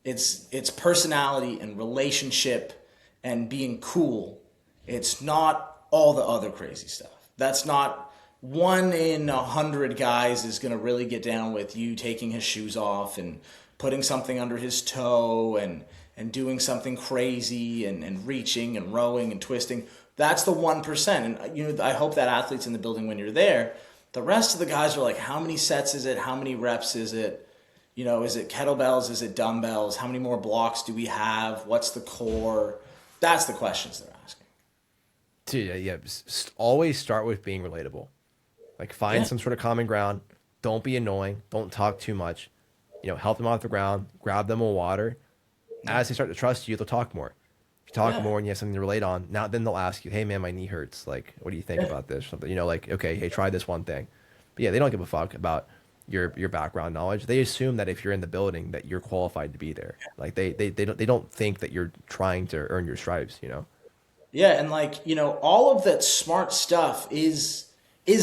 it's personality and relationship and being cool. It's not all the other crazy stuff. That's not 1 in 100 guys is going to really get down with you taking his shoes off and putting something under his toe and doing something crazy and reaching and rowing and twisting. That's the 1%. And you know, I hope that athlete's in the building when you're there. The rest of the guys are like, how many sets is it? How many reps is it? You know, is it kettlebells? Is it dumbbells? How many more blocks do we have? What's the core? That's the questions they're asking. Dude, yeah. Always start with being relatable. Like find Yeah. some sort of common ground. Don't be annoying. Don't talk too much. You know, help them off the ground. Grab them a water. As they start to trust you, they'll talk more. If you talk Yeah. more and you have something to relate on, now then they'll ask you, "Hey man, my knee hurts. Like, what do you think Yeah. about this?" Something. You know, like, okay, hey, try this one thing. But yeah, they don't give a fuck about your background knowledge. They assume that if you're in the building that you're qualified to be there. Like they don't think that you're trying to earn your stripes, you know. Yeah, and like, you know, all of that smart stuff is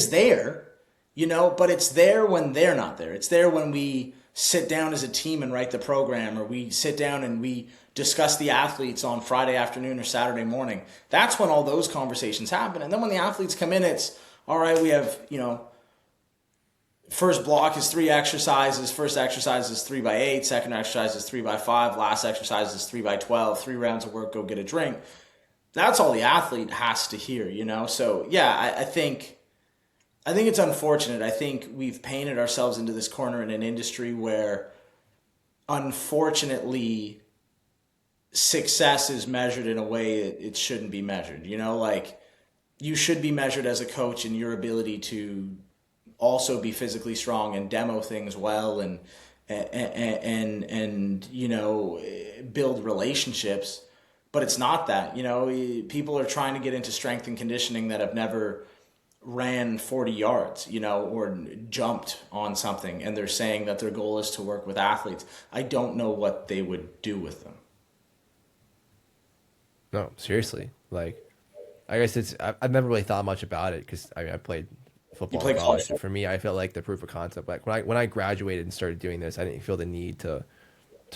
there, you know, but it's there when they're not there. It's there when we sit down as a team and write the program, or we sit down and we discuss the athletes on Friday afternoon or Saturday morning. That's when all those conversations happen. And then when the athletes come in, it's all right, we have, you know, first block is 3 exercises. First exercise is 3 by 8. Second exercise is 3 by 5. Last exercise is 3 by 12. 3 rounds of work, go get a drink. That's all the athlete has to hear, you know? So yeah, I think it's unfortunate. I think we've painted ourselves into this corner in an industry where unfortunately success is measured in a way that it shouldn't be measured. You know, like you should be measured as a coach in your ability to also be physically strong and demo things well and you know, build relationships. But it's not that, you know, people are trying to get into strength and conditioning that have never ran 40 yards, you know, or jumped on something, and they're saying that their goal is to work with athletes. I don't know what they would do with them. No, seriously. Like, I guess I've never really thought much about it because I played You football play in college. college. And for me, I felt like the proof of concept. Like when I graduated and started doing this, I didn't feel the need to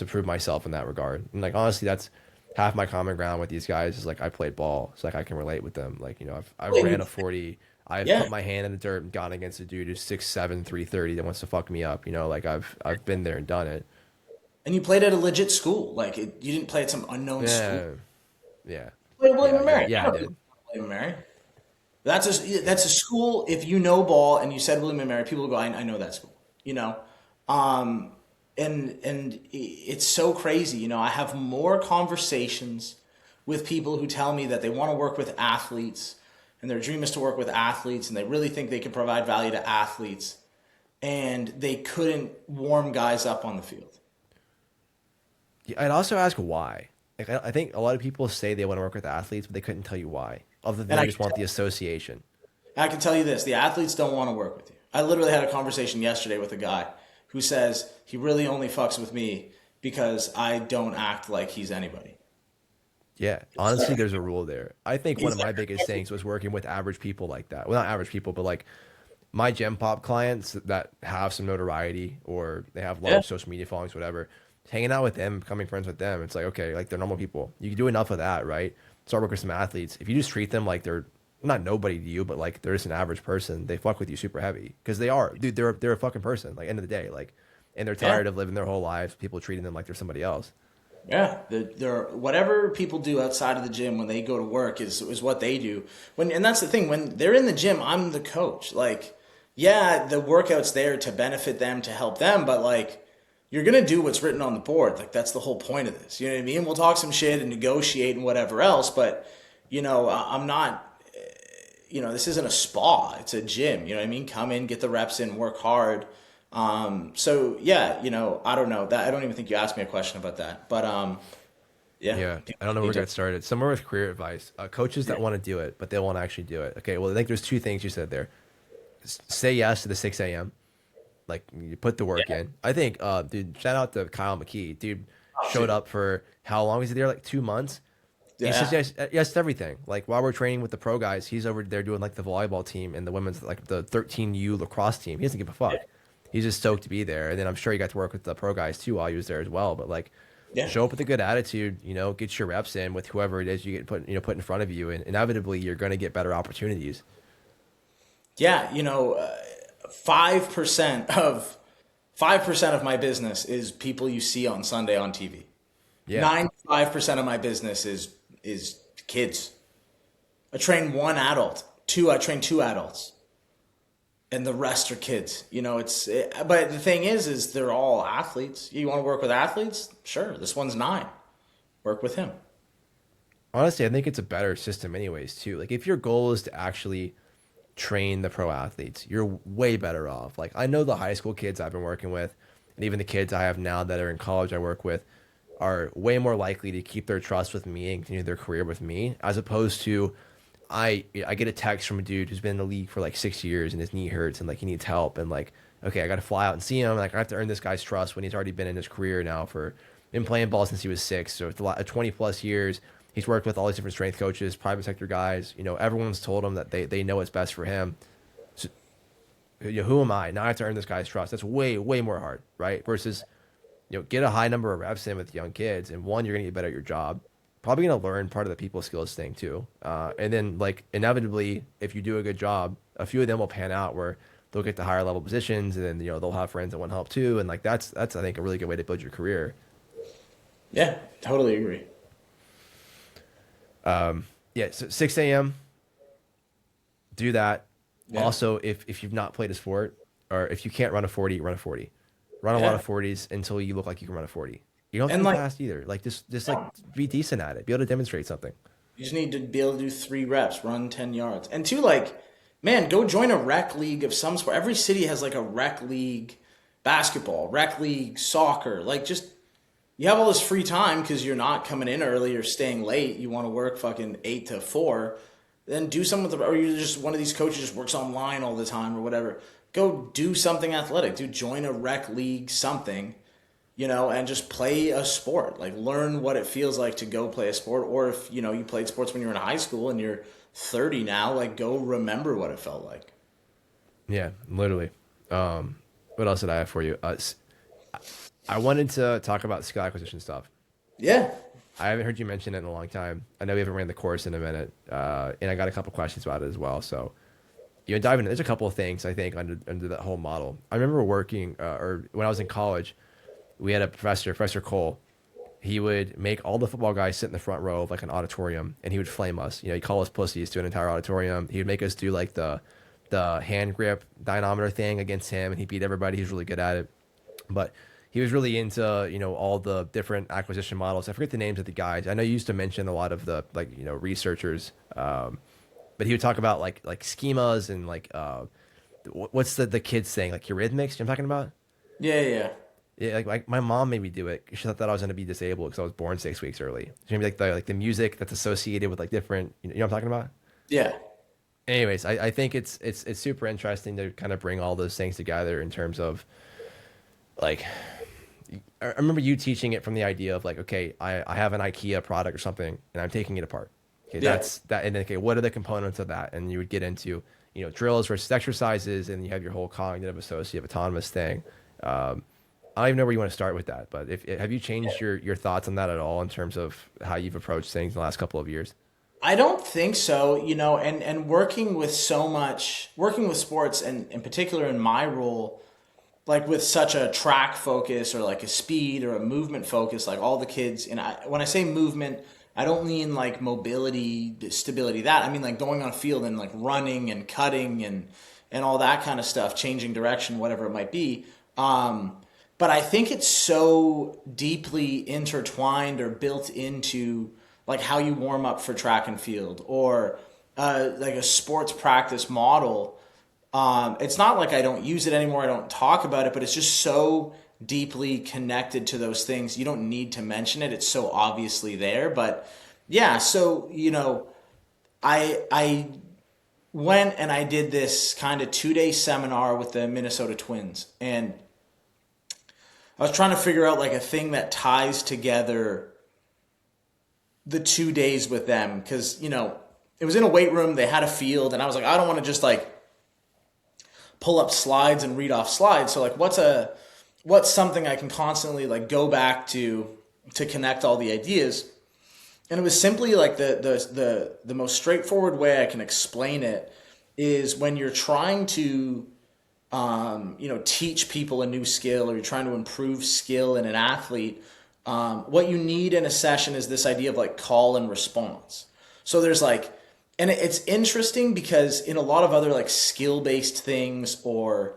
prove myself in that regard. And like honestly, that's half my common ground with these guys is like I played ball, so like I can relate with them. Like, you know, I've ran a 40. I've Yeah. put my hand in the dirt and gone against a dude who's 6'7", 330 that wants to fuck me up. You know, like I've been there and done it. And you played at a legit school. Like you didn't play at some unknown school. Yeah, yeah, You played at William yeah, and yeah, Mary. yeah. I I know people did. who play William and Mary. That's a school. If you know ball and you said William and Mary, people will go, I know that school. You know, um, and it's so crazy. You know, I have more conversations with people who tell me that they want to work with athletes, and their dream is to work with athletes, and they really think they can provide value to athletes, and they couldn't warm guys up on the field. Yeah, I'd also ask why. Like, I think a lot of people say they want to work with athletes, but they couldn't tell you why, other than And they I just can want the tell, association. I can tell you this: the athletes don't want to work with you. I literally had a conversation yesterday with a guy who says he really only fucks with me because I don't act like he's anybody. Yeah, honestly, there's a rule there. I think one He's of my biggest things was working with average people like that. Well, not average people, but like my Gen Pop clients that have some notoriety or they have yeah, large social media followings, whatever. Hanging out with them, becoming friends with them, it's like okay, like they're normal people. You can do enough of that, right? Start working with some athletes. If you just treat them like they're not nobody to you, but like they're just an average person, they fuck with you super heavy because they are, dude. They're a fucking person. Like end of the day, like, and they're yeah. tired of living their whole lives, people treating them like they're somebody else. Yeah, they're whatever people do outside of the gym when they go to work is what they do. And that's the thing, when they're in the gym, I'm the coach. Like, yeah, the workout's there to benefit them, to help them, but like you're gonna do what's written on the board. Like that's the whole point of this. You know what I mean? We'll talk some shit and negotiate and whatever else, but I'm not. This isn't a spa; it's a gym. You know what I mean? Come in, get the reps in, work hard. So yeah, I don't know that. I don't even think you asked me a question about that, but yeah, Yeah, people I don't know where need to to. get started. Somewhere with career advice, coaches Yeah, that want to do it, but they won't actually do it. Okay, well, I think there's two things you said there. Say yes to the 6 a.m. Like you put the work yeah, in. I think, dude, shout out to Kyle McKee. Dude oh, showed dude, up for how long was he there? Like 2 months. He says yeah, yes, yes to everything. Like while we're training with the pro guys, he's over there doing like the volleyball team and the women's like the 13U lacrosse team. He doesn't give a yeah, fuck. He's just stoked to be there. And then I'm sure he got to work with the pro guys too while he was there as well. But like, yeah, show up with a good attitude. Get your reps in with whoever it is you get put in front of you, and inevitably you're going to get better opportunities. yeah. 5% of my business is people you see on Sunday on TV. Yeah, 95% of my business is kids. I train one adult, I train two adults, and the rest are kids. But the thing is they're all athletes. You want to work with athletes? Sure. This one's 9. Work with him. honestly, I think it's a better system, anyways. Too like if your goal is to actually train the pro athletes, you're way better off. Like I know the high school kids I've been working with, and even the kids I have now that are in college I work with, are way more likely to keep their trust with me and continue their career with me, as opposed to I get a text from a dude who's been in the league for like 6 years and his knee hurts and like he needs help and like okay I got to fly out and see him, like I have to earn this guy's trust when he's already been in his career now for been playing ball since he was 6, so it's a lot 20 plus years. He's worked with all these different strength coaches, private sector guys. Everyone's told him that they know what's best for him. So, who am I? Now I have to earn this guy's trust. That's way, way more hard, right? Versus, get a high number of reps in with young kids, and one, you're gonna get better at your job. Probably gonna learn part of the people skills thing too. And then like inevitably, if you do a good job, a few of them will pan out where they'll get to higher level positions, and then they'll have friends that want help too, and like that's I think a really good way to build your career. Yeah, totally agree. Yeah, so 6 a.m. Do that. Yeah, Also, if you've not played a sport, or if you can't run a 40, run a 40. Run a lot yeah, of 40s until you look like you can run a 40. You don't have to and be like fast either. Like just like be decent at it. Be able to demonstrate something. you just need to be able to do 3 reps, run 10 yards, and two, like, man, go join a rec league of some sport. Every city has like a rec league, basketball, rec league, soccer. Like, just you have all this free time because you're not coming in early or staying late. You want to work fucking 8 to 4. Then do something with or you're just one of these coaches just works online all the time or whatever. Go do something athletic. Do join a rec league, something, and just play a sport. Like learn what it feels like to go play a sport. Or if you played sports when you were in high school and you're 30 now, like go remember what it felt like. Yeah, literally. What else did I have for you? I wanted to talk about skill acquisition stuff. Yeah, I haven't heard you mention it in a long time. I know we haven't ran the course in a minute, and I got a couple questions about it as well. So, dive into. There's a couple of things I think under that whole model. I remember working, or when I was in college, we had a Professor Cole. He would make all the football guys sit in the front row of like an auditorium, and he would flame us. You know, he'd call us pussies to an entire auditorium. He would make us do like the hand grip dynamometer thing against him, and he beat everybody. He was really good at it. But he was really into, you know, all the different acquisition models. I forget the names of the guys. I know you used to mention a lot of the, like, you know, researchers. But he would talk about like schemas and like what's the kids saying, like eurythmics. You know what I'm talking about? Yeah, yeah. Yeah, like my mom made me do it. She thought that I was going to be disabled because I was born 6 weeks early. She made me like the music that's associated with like different, you know what I'm talking about? Yeah. Anyways, I think it's super interesting to kind of bring all those things together in terms of like, I remember you teaching it from the idea of like, okay, I have an IKEA product or something and I'm taking it apart. Okay, Yeah. that's that. And then, okay, what are the components of that? And you would get into, you know, drills versus exercises, and you have your whole cognitive associative autonomous thing. I don't even know where you want to start with that, but if have you changed your thoughts on that at all in terms of how you've approached things in the last couple of years? I don't think so, you know, and working with sports, and in particular in my role, like with such a track focus or like a speed or a movement focus, like all the kids, and when I say movement, I don't mean like mobility, stability, that. I mean like going on a field and like running and cutting and all that kind of stuff, changing direction, whatever it might be. But I think it's so deeply intertwined or built into like how you warm up for track and field, or like a sports practice model. It's not like I don't use it anymore, I don't talk about it, but it's just so deeply connected to those things. You don't need to mention it. It's so obviously there. But yeah, so, you know, I went and I did this kind of 2-day seminar with the Minnesota Twins, and I was trying to figure out like a thing that ties together the 2 days with them, because, you know, it was in a weight room, they had a field, and I was like, I don't want to just like pull up slides and read off slides. So like what's something I can constantly like go back to connect all the ideas. And it was simply like the most straightforward way I can explain it is when you're trying to you know, teach people a new skill, or you're trying to improve skill in an athlete, what you need in a session is this idea of like call and response. So there's like, and it's interesting because in a lot of other like skill-based things, or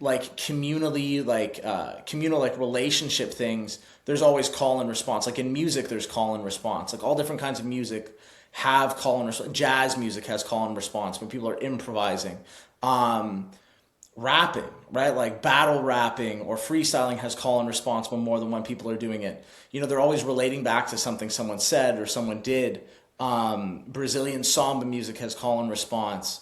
like communally, like communal, like relationship things, there's always call and response. Like in music, there's call and response. Like all different kinds of music have call and response. Jazz music has call and response when people are improvising. Rapping, right? Like battle rapping or freestyling has call and response when more than one people are doing it. You know, they're always relating back to something someone said or someone did. Brazilian samba music has call and response.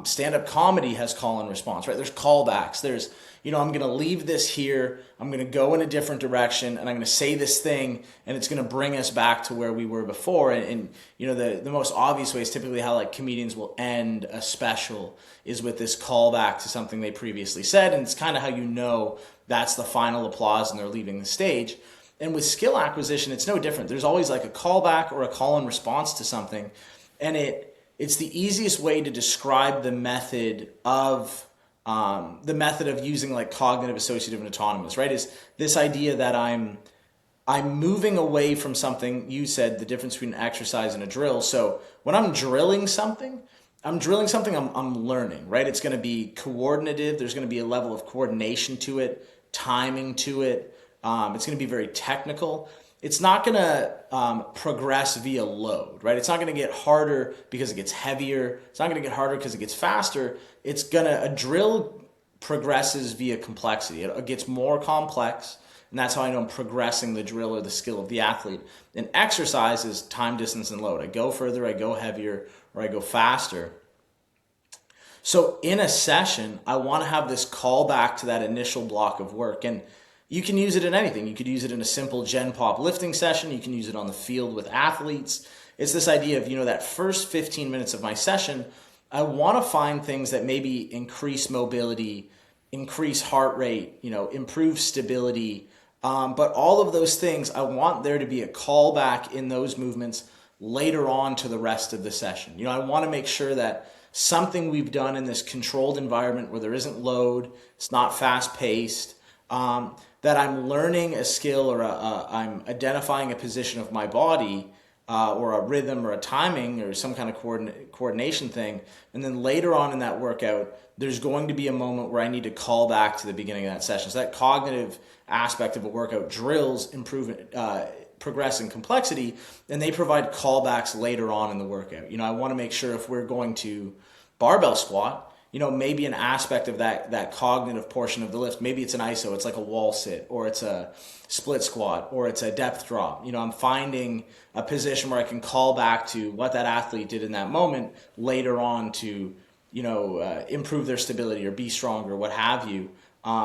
Stand-up comedy has call and response, right? There's callbacks. There's, you know, I'm going to leave this here. I'm going to go in a different direction, and I'm going to say this thing, and it's going to bring us back to where we were before. And you know, the most obvious way is typically how like comedians will end a special is with this callback to something they previously said. And it's kind of how you know that's the final applause and they're leaving the stage. And with skill acquisition, it's no different. There's always like a callback or a call and response to something. And it's the easiest way to describe the method of using like cognitive, associative, and autonomous, right? Is this idea that I'm moving away from something. You said the difference between an exercise and a drill. So when I'm drilling something, I'm learning, right? It's going to be coordinative. There's going to be a level of coordination to it, timing to it. It's going to be very technical. It's not going to progress via load, right? It's not going to get harder because it gets heavier. It's not going to get harder because it gets faster. A drill progresses via complexity. It gets more complex, and that's how I know I'm progressing the drill or the skill of the athlete. And exercise is time, distance, and load. I go further, I go heavier, or I go faster. So in a session, I want to have this call back to that initial block of work. And you can use it in anything. You could use it in a simple Gen Pop lifting session. You can use it on the field with athletes. It's this idea of, you know, that first 15 minutes of my session, I want to find things that maybe increase mobility, increase heart rate, you know, improve stability. But all of those things, I want there to be a callback in those movements later on to the rest of the session. You know, I want to make sure that something we've done in this controlled environment where there isn't load, it's not fast paced, that I'm learning a skill or I'm identifying a position of my body or a rhythm or a timing or some kind of coordination thing. And then later on in that workout, there's going to be a moment where I need to call back to the beginning of that session. So that cognitive aspect of a workout drills improvement, progress in complexity, and they provide callbacks later on in the workout. I want to make sure if we're going to barbell squat, maybe an aspect of that cognitive portion of the lift, maybe it's an iso, it's like a wall sit, or it's a split squat, or it's a depth drop. I'm finding a position where I can call back to what that athlete did in that moment later on to, improve their stability or be stronger, what have you.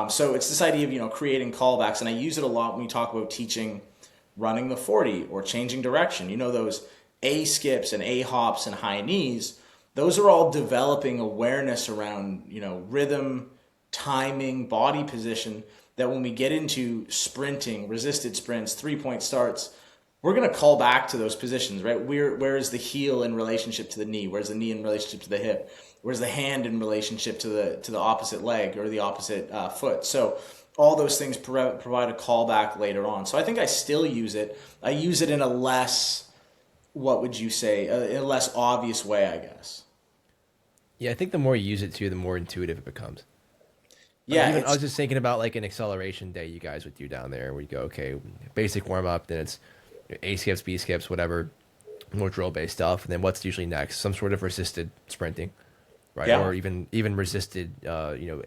So it's this idea of, creating callbacks, and I use it a lot when we talk about teaching running the 40 or changing direction. Those A skips and A hops and high knees, those are all developing awareness around, rhythm, timing, body position, that when we get into sprinting, resisted sprints, 3-point starts, we're going to call back to those positions, right? Where is the heel in relationship to the knee? Where's the knee in relationship to the hip? Where's the hand in relationship to the opposite leg or the opposite foot? So all those things provide a callback later on. So I think I still use it. I use it in a less, what would you say, in a less obvious way, I guess. Yeah, I think the more you use it too, the more intuitive it becomes. Yeah, I was just thinking about like an acceleration day you guys would do down there, where you go, okay, basic warm up, then it's A skips, B skips, whatever, more drill based stuff, and then what's usually next? Some sort of resisted sprinting, right? yeah. Or even resisted,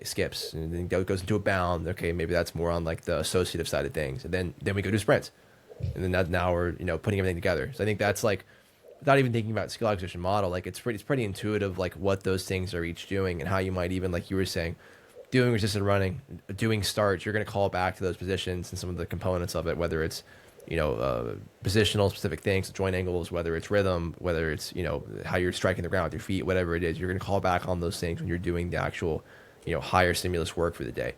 skips, and then it goes into a bound. Okay, maybe that's more on like the associative side of things, and then we go to sprints, and then now we're putting everything together. So I think that's like, without even thinking about skill acquisition model, like it's pretty intuitive, like what those things are each doing and how you might even, like you were saying, doing resisted running, doing starts, you're going to call back to those positions and some of the components of it, whether it's positional specific things, joint angles, whether it's rhythm, whether it's how you're striking the ground with your feet, whatever it is, you're going to call back on those things when you're doing the actual higher stimulus work for the day.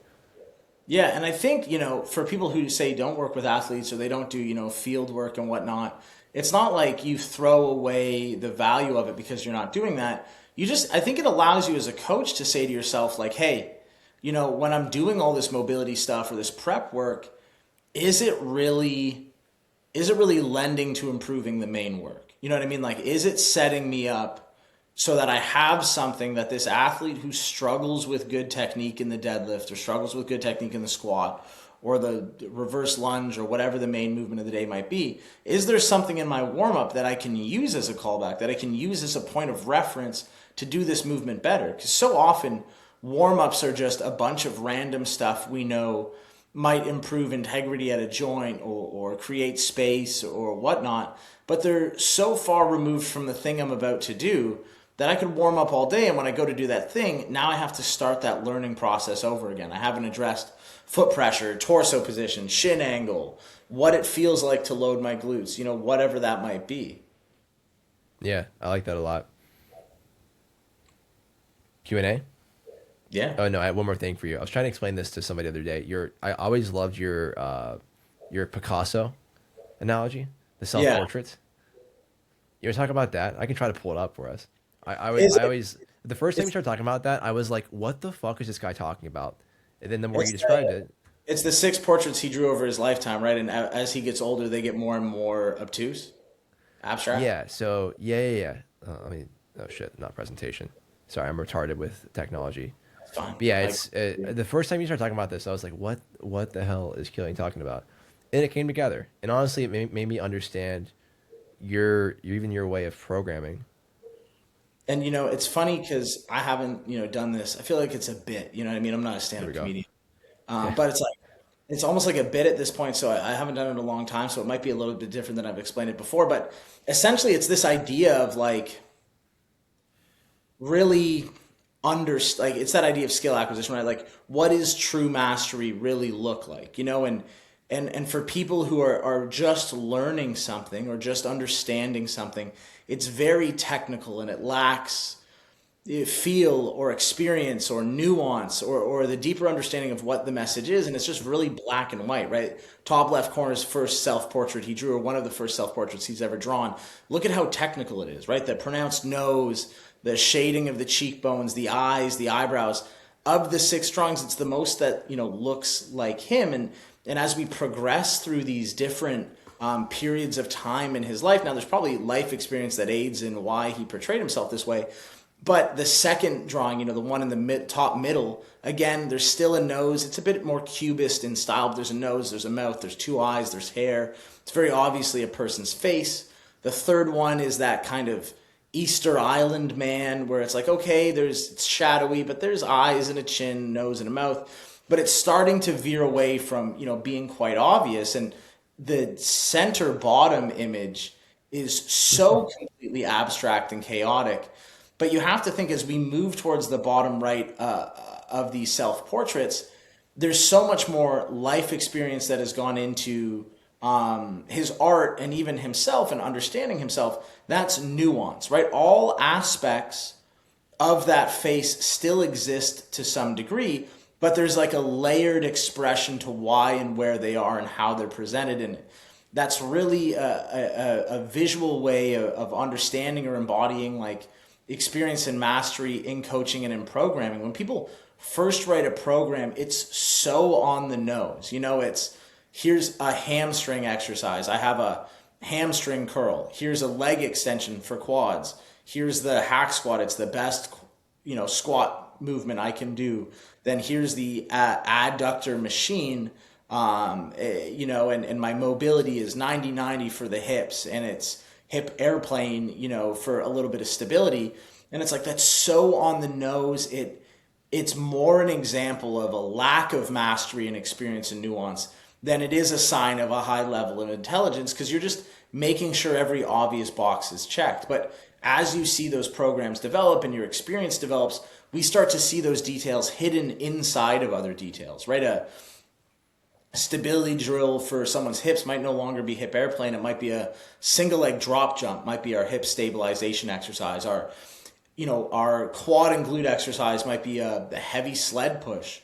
Yeah, and I think, for people who say don't work with athletes or they don't do, field work and whatnot, it's not like you throw away the value of it because you're not doing that. I think it allows you as a coach to say to yourself, like, hey, when I'm doing all this mobility stuff or this prep work, is it really lending to improving the main work? You know what I mean? Like, is it setting me up so that I have something that this athlete who struggles with good technique in the deadlift or struggles with good technique in the squat or the reverse lunge or whatever the main movement of the day might be, is there something in my warm-up that I can use as a callback, that I can use as a point of reference to do this movement better? Because so often warm-ups are just a bunch of random stuff we know might improve integrity at a joint or create space or whatnot, but they're so far removed from the thing I'm about to do that I could warm up all day, and when I go to do that thing, now I have to start that learning process over again. I haven't addressed foot pressure, torso position, shin angle, what it feels like to load my glutes, whatever that might be. Yeah, I like that a lot. Q&A? Yeah. Oh no, I have one more thing for you. I was trying to explain this to somebody the other day. I always loved your Picasso analogy, the self portraits. You ever talk about that? I can try to pull it up for us. I always the first time we started talking about that, I was like, what the fuck is this guy talking about? And then the more you described it, it's the 6 portraits he drew over his lifetime, right? And as he gets older, they get more and more obtuse, abstract. Yeah. So yeah. Oh shit, not presentation. Sorry, I'm retarded with technology. Fine. But yeah, it's the first time you started talking about this, I was like, what the hell is Killian talking about? And it came together. And honestly, it made me understand your way of programming. And it's funny because I haven't done this. I feel like it's a bit. You know what I mean? I'm not a stand-up comedian, but it's almost like a bit at this point. So I haven't done it in a long time. So it might be a little bit different than I've explained it before. But essentially, it's this idea of like really it's that idea of skill acquisition, right? Like, what does true mastery really look like? And for people who are just learning something or just understanding something, it's very technical and it lacks feel or experience or nuance or the deeper understanding of what the message is. And it's just really black and white, right? Top left corner's first self-portrait he drew, or one of the first self-portraits he's ever drawn. Look at how technical it is, right? The pronounced nose, the shading of the cheekbones, the eyes, the eyebrows. of the six drawings, it's the most that, looks like him. And as we progress through these different periods of time in his life, now there's probably life experience that aids in why he portrayed himself this way. But the second drawing, the one in the top middle, again, there's still a nose. It's a bit more cubist in style, but there's a nose, there's a mouth, there's two eyes, there's hair. It's very obviously a person's face. The third one is that kind of Easter Island man where it's like, okay, it's shadowy, but there's eyes and a chin, nose and a mouth. But it's starting to veer away from, being quite obvious. And the center bottom image is so completely abstract and chaotic. But you have to think as we move towards the bottom right of these self-portraits, there's so much more life experience that has gone into his art and even himself and understanding himself. That's nuance, right? All aspects of that face still exist to some degree, but there's like a layered expression to why and where they are and how they're presented. And that's really a visual way of understanding or embodying like experience and mastery in coaching and in programming. When people first write a program, it's so on the nose. It's here's a hamstring exercise. I have a hamstring curl. Here's a leg extension for quads. Here's the hack squat. It's the best, squat movement I can do. Then here's the adductor machine, and my mobility is 90-90 for the hips, and it's hip airplane, for a little bit of stability. And it's like, that's so on the nose. It's more an example of a lack of mastery and experience and nuance than it is a sign of a high level of intelligence, because you're just making sure every obvious box is checked. But as you see those programs develop and your experience develops, we start to see those details hidden inside of other details, right? A stability drill for someone's hips might no longer be hip airplane. It might be a single leg drop jump, might be our hip stabilization exercise. Our quad and glute exercise might be a heavy sled push.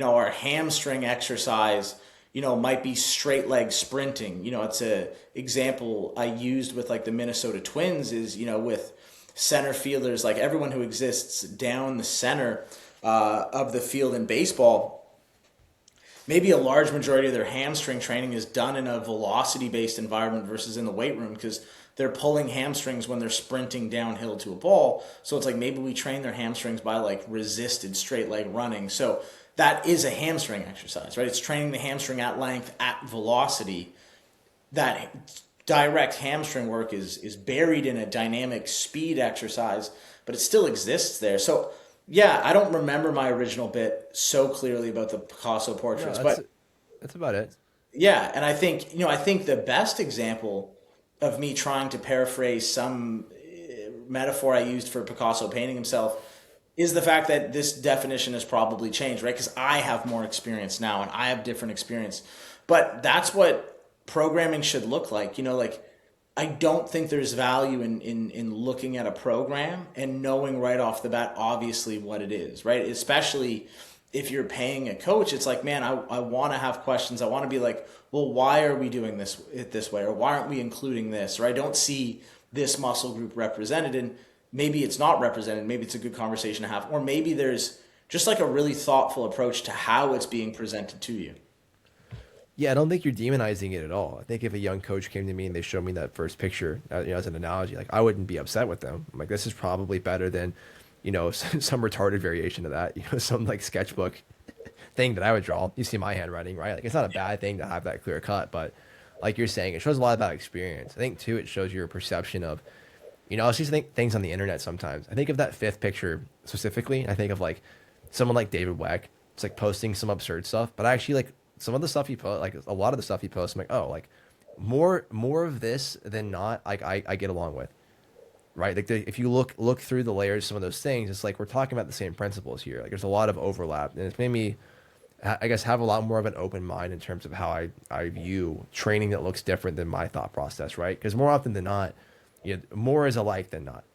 Our hamstring exercise, might be straight leg sprinting. It's a example I used with like the Minnesota Twins is, with center fielders, like everyone who exists down the center of the field in baseball, maybe a large majority of their hamstring training is done in a velocity-based environment versus in the weight room, because they're pulling hamstrings when they're sprinting downhill to a ball. So it's like maybe we train their hamstrings by like resisted straight leg running. So that is a hamstring exercise, right? It's training the hamstring at length, at velocity. That direct hamstring work is buried in a dynamic speed exercise, but it still exists there. So yeah, I don't remember my original bit so clearly about the Picasso portraits, No, but that's about it. yeah, and I think the best example of me trying to paraphrase some metaphor I used for Picasso painting himself is the fact that this definition has probably changed, right? Because I have more experience now and I have different experience. But that's what programming should look like. I don't think there's value in looking at a program and knowing right off the bat, obviously, what it is, right? Especially if you're paying a coach, it's like, man, I want to have questions. I want to be like, well, why are we doing this way? Or why aren't we including this? Or I don't see this muscle group represented. And maybe it's not represented. Maybe it's a good conversation to have. Or maybe there's just like a really thoughtful approach to how it's being presented to you. Yeah, I don't think you're demonizing it at all. I think if a young coach came to me and they showed me that first picture, as an analogy, like I wouldn't be upset with them. I'm like, this is probably better than, some retarded variation of that, some like sketchbook thing that I would draw. You see my handwriting, right? Like it's not a bad thing to have that clear cut, but like you're saying, it shows a lot about experience. I think too, it shows your perception of, I see things on the internet sometimes. I think of that fifth picture specifically. I think of like someone like David Weck. It's like posting some absurd stuff, but I actually like some of the stuff he posts, like a lot of the stuff he posts, I'm like, oh, like more of this than not, like I get along with, right? Like if you look through the layers, some of those things, it's like we're talking about the same principles here. Like there's a lot of overlap, and it's made me, I guess, have a lot more of an open mind in terms of how I view training that looks different than my thought process, right? Because more often than not, more is alike than not,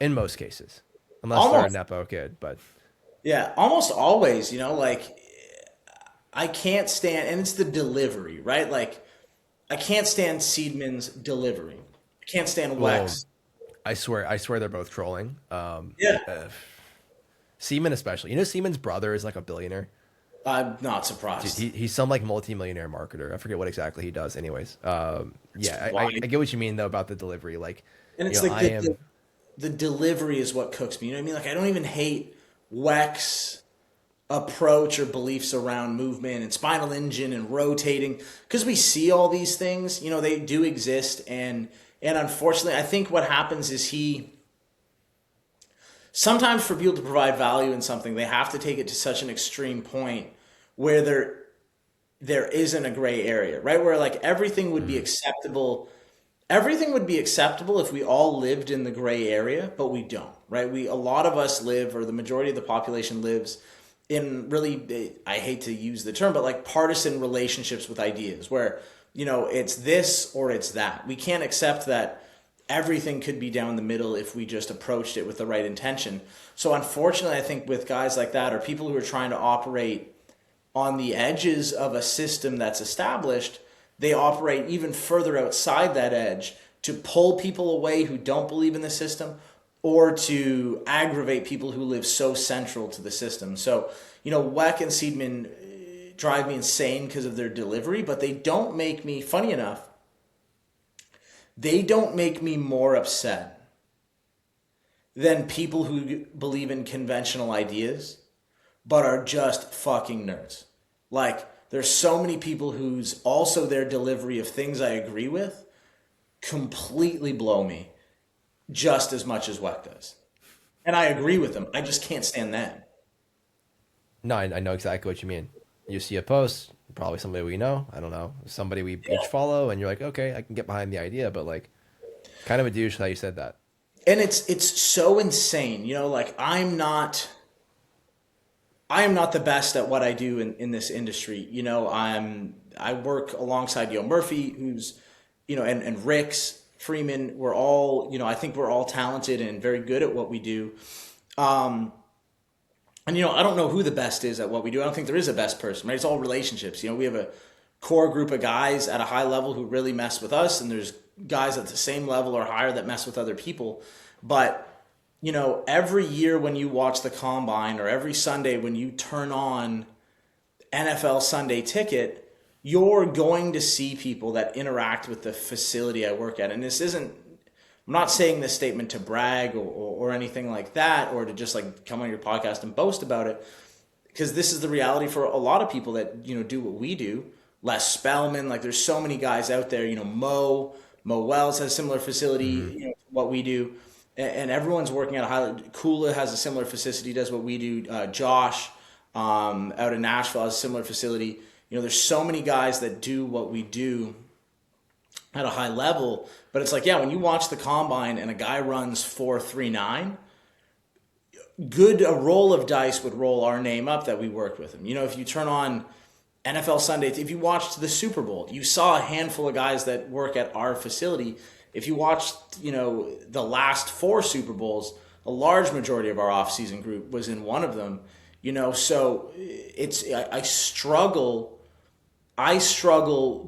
in most cases, unless they're a Almost, nepo kid, but. yeah, almost always, like I can't stand, and it's the delivery, right? Like I can't stand Seedman's delivery. I can't stand Well, Wex. I swear they're both trolling. Yeah. Seaman especially. You know, Seaman's brother is like a billionaire. I'm not Dude, surprised. he's some like multi-millionaire marketer. I forget what exactly he does. Anyways, It's yeah, wild. I get what you mean though about the delivery. Like, And you it's know, like I am. the delivery is what cooks me. You know what I mean? Like I don't even hate Wex approach or beliefs around movement and spinal engine and rotating because we see all these things. You know, they do exist, and unfortunately, I think what happens is he sometimes for people to provide value in something, they have to take it to such an extreme point where there isn't a gray area, right? Where like everything would be Mm, acceptable. Everything would be acceptable if we all lived in the gray area, but we don't, right? We a lot of us live, or the majority of the population lives in really, I hate to use the term, but like partisan relationships with ideas where, you know, it's this or it's that. We can't accept that everything could be down the middle if we just approached it with the right intention. So unfortunately, I think with guys like that or people who are trying to operate on the edges of a system that's established, they operate even further outside that edge to pull people away who don't believe in the system or to aggravate people who live so central to the system. So, you know, Weck and Seidman drive me insane because of their delivery, but they don't make me, funny enough, they don't make me more upset than people who believe in conventional ideas but are just fucking nerds. Like, there's so many people whose also their delivery of things I agree with completely blow me just as much as Weck does. And I agree with them. I just can't stand them. no, I know exactly what you mean. You see a post, probably somebody we know. I don't know, somebody we each follow, and you're like, okay, I can get behind the idea, but like, kind of a douche how you said that. And it's so insane. You know, like I am not the best at what I do in this industry. You know, I work alongside Yo Murphy, who's, you know, and Rick's Freeman. We're all, you know, I think we're all talented and very good at what we do. Um, and you know, I don't know who the best is at what we do. I don't think there is a best person, right? It's all relationships. You know, we have a core group of guys at a high level who really mess with us, and there's guys at the same level or higher that mess with other people. But you know, every year when you watch the combine or every Sunday when you turn on NFL Sunday Ticket, you're going to see people that interact with the facility I work at. And this isn't, I'm not saying this statement to brag or anything like that, or to just like come on your podcast and boast about it, because this is the reality for a lot of people that, you know, do what we do. Les Spellman, like there's so many guys out there, you know, Mo Wells has a similar facility, Hmm. you know, to what we do. And everyone's working at a high. Kula has a similar facility, does what we do. Josh out in Nashville has a similar facility. You know, there's so many guys that do what we do at a high level. But it's like, yeah, when you watch the combine and a guy runs 4.39, good a roll of dice would roll our name up that we worked with him. You know, if you turn on NFL Sunday, if you watched the Super Bowl, you saw a handful of guys that work at our facility. If you watched, you know, the last four Super Bowls, a large majority of our off-season group was in one of them. You know, so I struggle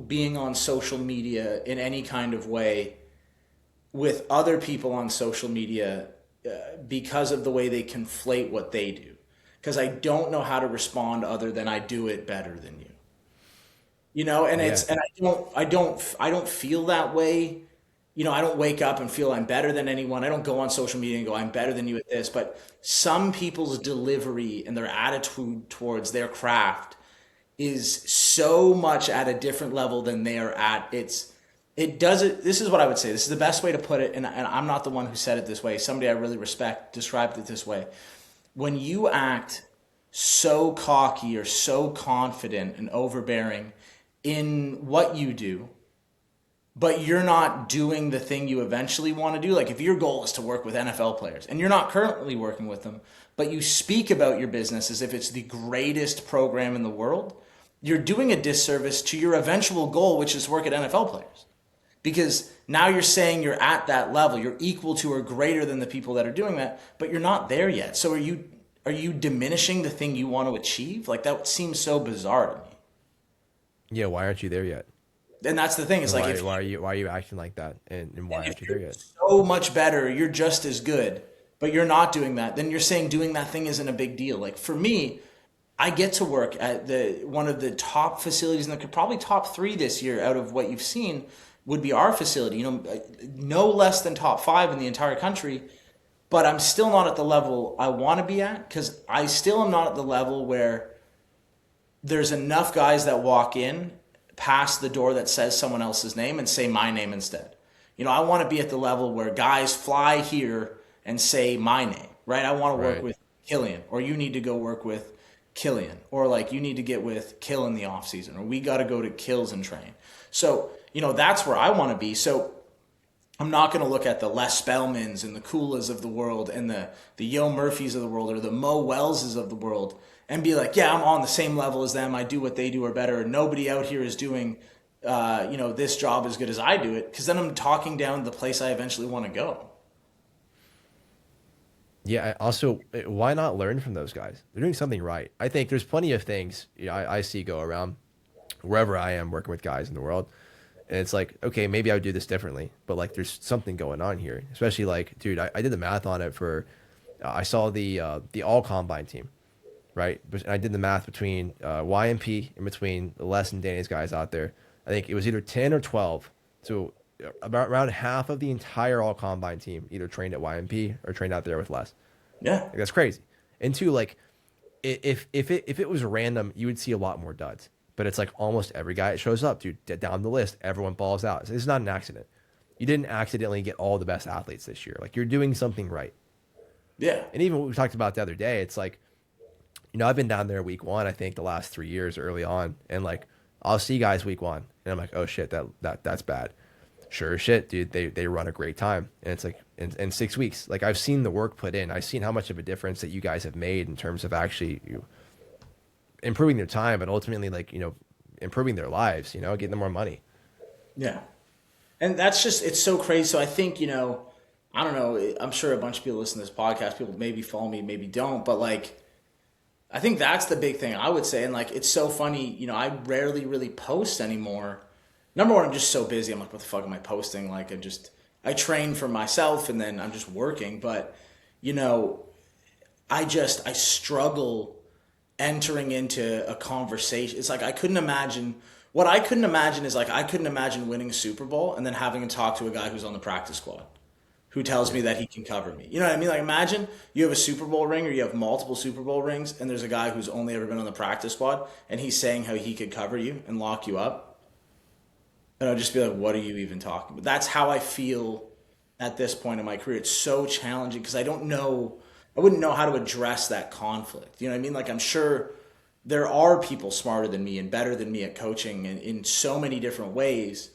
being on social media in any kind of way with other people on social media because of the way they conflate what they do. Because I don't know how to respond other than I do it better than you. You know, and Yeah. it's and I don't feel that way. You know, I don't wake up and feel I'm better than anyone. I don't go on social media and go, I'm better than you at this. But some people's delivery and their attitude towards their craft is so much at a different level than they are at. It does it. This is what I would say. This is the best way to put it. And I'm not the one who said it this way. Somebody I really respect described it this way. When you act so cocky or so confident and overbearing in what you do, but you're not doing the thing you eventually want to do. Like if your goal is to work with NFL players and you're not currently working with them, but you speak about your business as if it's the greatest program in the world, you're doing a disservice to your eventual goal, which is to work at NFL players. Because now you're saying you're at that level, you're equal to or greater than the people that are doing that, but you're not there yet. So are you diminishing the thing you want to achieve? Like that seems so bizarre to me. Yeah. Why aren't you there yet? And that's the thing. It's And like if why are you acting like that? And why if aren't you there you're yet? so much better, you're just as good. but you're not doing that, then you're saying doing that thing isn't a big deal. Like for me, I get to work at the one of the top facilities in the probably top three this year out of what you've seen would be our facility. No less than top five in the entire country. But I'm still not at the level I want to be at because I still am not at the level where there's enough guys that walk in past the door that says someone else's name and say my name instead. I want to be at the level where guys fly here and say my name, right? I want to work Right. with Killian, or you need to go work with Killian, or like you need to get with Kill in the off season, or we got to go to Kills and train. So, that's where I want to be. So I'm not going to look at the Les Spellmans and the Kulas of the world and the Yo Murphys of the world or the Mo Welleses of the world and be like, yeah, I'm on the same level as them. I do what they do or better. And nobody out here is doing, this job as good as I do it. Because then I'm talking down the place I eventually want to go. Yeah. Also, why not learn from those guys? They're doing something right. I think there's plenty of things I see go around wherever I am working with guys in the world. And it's like, okay, maybe I would do this differently, but like, there's something going on here. Especially like, dude, I did the math on it for, I saw the all combine team, right? But I did the math between YMP and between Les and Danny's guys out there. I think it was either 10 or 12. So about around half of the entire all combine team either trained at YMP or trained out there with Les. Yeah. Like, that's crazy. And two, like, if it was random, you would see a lot more duds. But it's like almost every guy that shows up, dude, down the list, everyone balls out. So it's not an accident. You didn't accidentally get all the best athletes this year. Like, you're doing something right. Yeah. And even what we talked about the other day, it's like, I've been down there week one, I think the last 3 years early on. And like, I'll see guys week one and I'm like, oh shit, that's bad. Sure as shit, dude, they run a great time. And it's like in 6 weeks, like I've seen the work put in. I've seen how much of a difference that you guys have made in terms of actually improving their time, but ultimately like, improving their lives, getting them more money. Yeah. And that's just, it's so crazy. So I think, I don't know, I'm sure a bunch of people listen to this podcast. People maybe follow me, maybe don't. But like, I think that's the big thing I would say. And like, it's so funny, I rarely really post anymore. Number one, I'm just so busy. I'm like, what the fuck am I posting? Like, I train for myself and then I'm just working. But, I struggle entering into a conversation. It's like, what I couldn't imagine is like, I couldn't imagine winning a Super Bowl and then having to talk to a guy who's on the practice squad who tells me that he can cover me. You know what I mean? Like imagine you have a Super Bowl ring or you have multiple Super Bowl rings and there's a guy who's only ever been on the practice squad and he's saying how he could cover you and lock you up. And I'd just be like, what are you even talking about? That's how I feel at this point in my career. It's so challenging because I wouldn't know how to address that conflict. You know what I mean? Like I'm sure there are people smarter than me and better than me at coaching in so many different ways.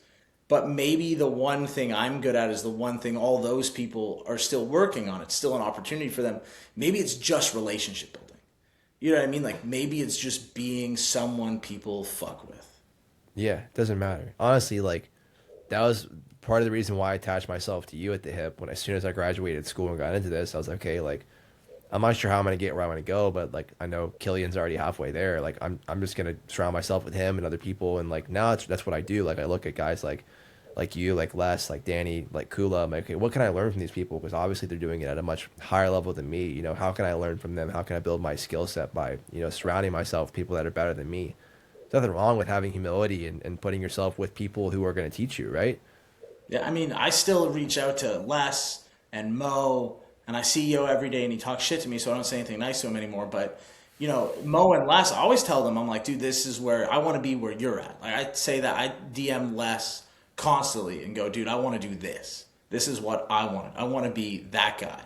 But maybe the one thing I'm good at is the one thing all those people are still working on. It's still an opportunity for them. Maybe it's just relationship building. You know what I mean? Like maybe it's just being someone people fuck with. Yeah, it doesn't matter. Honestly, like that was part of the reason why I attached myself to you at the hip when as soon as I graduated school and got into this, I was like, okay, like I'm not sure how I'm gonna get where I want to go, but like I know Killian's already halfway there. Like I'm just gonna surround myself with him and other people, and like now that's what I do. Like I look at guys like you, like Les, like Danny, like Kula. I'm like, okay, what can I learn from these people? Because obviously they're doing it at a much higher level than me. How can I learn from them? How can I build my skill set by surrounding myself with people that are better than me? There's nothing wrong with having humility and putting yourself with people who are going to teach you, right? Yeah, I mean, I still reach out to Les and Mo, and I see Yo every day, and he talks shit to me, so I don't say anything nice to him anymore. But Mo and Les, I always tell them, I'm like, dude, this is where I want to be where you're at. Like I say that I DM Les constantly and go, dude, I want to do this. This is what I want. I want to be that guy.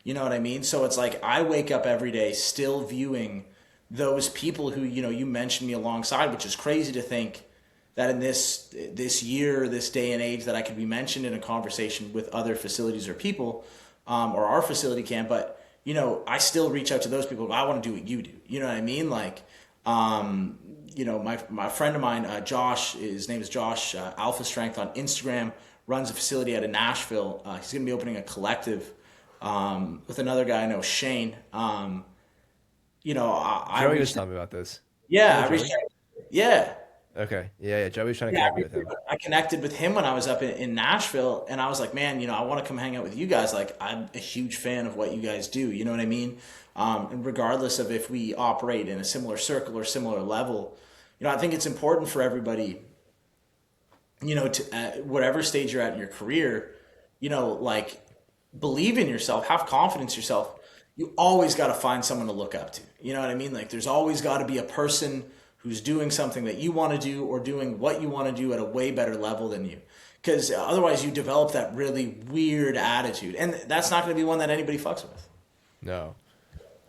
You know what I mean? So it's like I wake up every day still viewing those people who you mentioned me alongside, which is crazy to think that in this year, this day and age, that I could be mentioned in a conversation with other facilities or people, or our facility can. But I still reach out to those people. I want to do what you do. You know what I mean? Like, my friend of mine, Josh, his name is Josh, Alpha Strength on Instagram, runs a facility out of Nashville. He's going to be opening a collective with another guy I know, Shane. I Joey was reached, telling me about this. yeah, Oh, I reached Joey? out, yeah. Okay. Yeah, yeah. Joey's trying to Yeah, connect me with him. I connected with him when I was up in Nashville, and I was like, man, I want to come hang out with you guys. Like, I'm a huge fan of what you guys do. You know what I mean? And regardless of if we operate in a similar circle or similar level, I think it's important for everybody, to at whatever stage you're at in your career, like believe in yourself, have confidence in yourself. You always got to find someone to look up to. You know what I mean? Like there's always got to be a person who's doing something that you want to do or doing what you want to do at a way better level than you. Because otherwise you develop that really weird attitude. And that's not going to be one that anybody fucks with. No.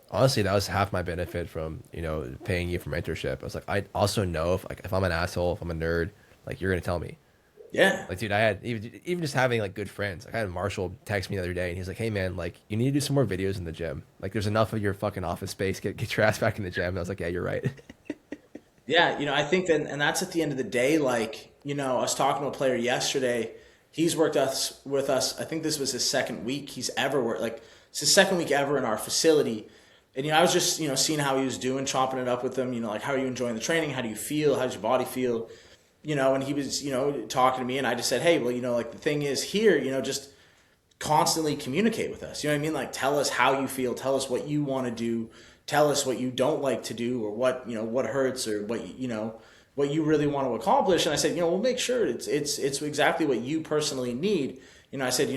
Honestly, that was half my benefit from, paying you for mentorship. I was like, I also know if I'm an asshole, if I'm a nerd, like you're gonna tell me. Yeah. Like, dude, I had even just having like good friends. Like, I had Marshall text me the other day, and he's like, "Hey, man, like, you need to do some more videos in the gym. Like, there's enough of your fucking office space. Get your ass back in the gym." And I was like, "Yeah, you're right." Yeah, I think that, and that's at the end of the day. Like, I was talking to a player yesterday. He's worked us with us. I think this was his second week he's ever worked. Like, it's his second week ever in our facility. And I was just seeing how he was doing, chopping it up with him. Like, how are you enjoying the training? How do you feel? How does your body feel? And he was talking to me, and I just said, hey, well, like the thing is here, just constantly communicate with us. You know what I mean? Like tell us how you feel, tell us what you want to do, tell us what you don't like to do or what, what hurts or what what you really want to accomplish. And I said, we'll make sure it's exactly what you personally need. I said,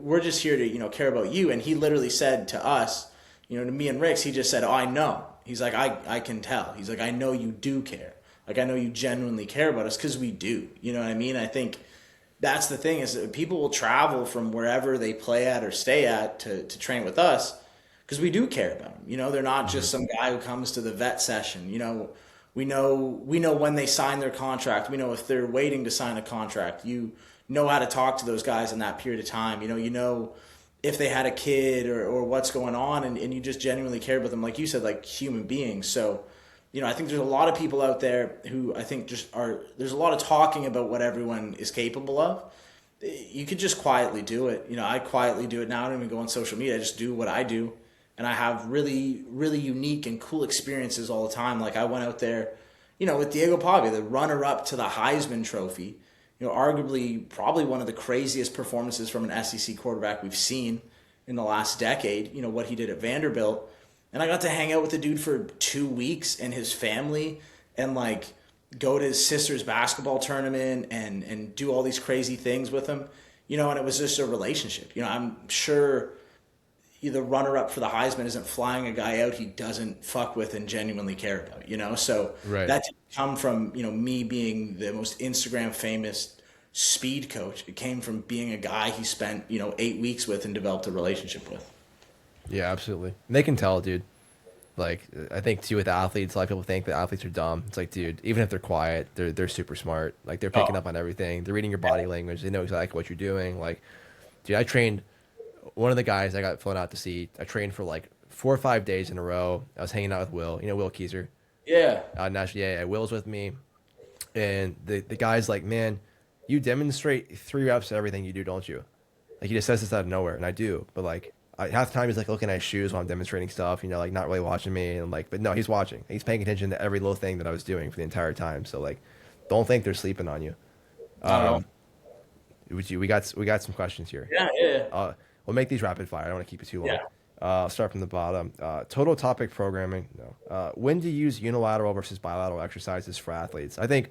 we're just here to, care about you. And he literally said to us, to me and Rick's, he just said, oh, I know. He's like, I can tell. He's like, I know you do care. Like, I know you genuinely care about us because we do. You know what I mean? I think that's the thing is that people will travel from wherever they play at or stay at to train with us because we do care about them. They're not just some guy who comes to the vet session. We know when they sign their contract. We know if they're waiting to sign a contract. You know how to talk to those guys in that period of time. You know if they had a kid or what's going on, and you just genuinely care about them, like you said, like human beings. So, I think there's a lot of people out there who I think there's a lot of talking about what everyone is capable of. You could just quietly do it. I quietly do it now. I don't even go on social media. I just do what I do. And I have really, really unique and cool experiences all the time. Like I went out there, with Diego Pavia, the runner up to the Heisman Trophy, arguably probably one of the craziest performances from an SEC quarterback we've seen in the last decade, what he did at Vanderbilt. And I got to hang out with the dude for 2 weeks and his family and like go to his sister's basketball tournament and do all these crazy things with him, and it was just a relationship. I'm sure the runner up for the Heisman isn't flying a guy out he doesn't fuck with and genuinely care about, so Right. that didn't come from, me being the most Instagram famous speed coach. It came from being a guy he spent, 8 weeks with and developed a relationship with. Yeah, absolutely. And they can tell, dude. Like, I think too with athletes, a lot of people think that athletes are dumb. It's like, dude, even if they're quiet, they're super smart. Like, they're picking Oh, up on everything. They're reading your body language. They know exactly what you're doing. Like, dude, I trained one of the guys I got flown out to see. I trained for like 4 or 5 days in a row. I was hanging out with Will. Will Keyser. yeah. National, yeah, Will's with me, and the guy's like, man, you demonstrate 3 reps of everything you do, don't you? Like he just says this out of nowhere, and I do, but like half the time he's like looking at his shoes while I'm demonstrating stuff, like not really watching me, and like, but no, he's watching. He's paying attention to every little thing that I was doing for the entire time. So like, don't think they're sleeping on you. Not at all. We got some questions here. Yeah, yeah, We'll make these rapid fire. I don't want to keep it too long. yeah. I'll start from the bottom. Total topic programming. No. When to use unilateral versus bilateral exercises for athletes? I think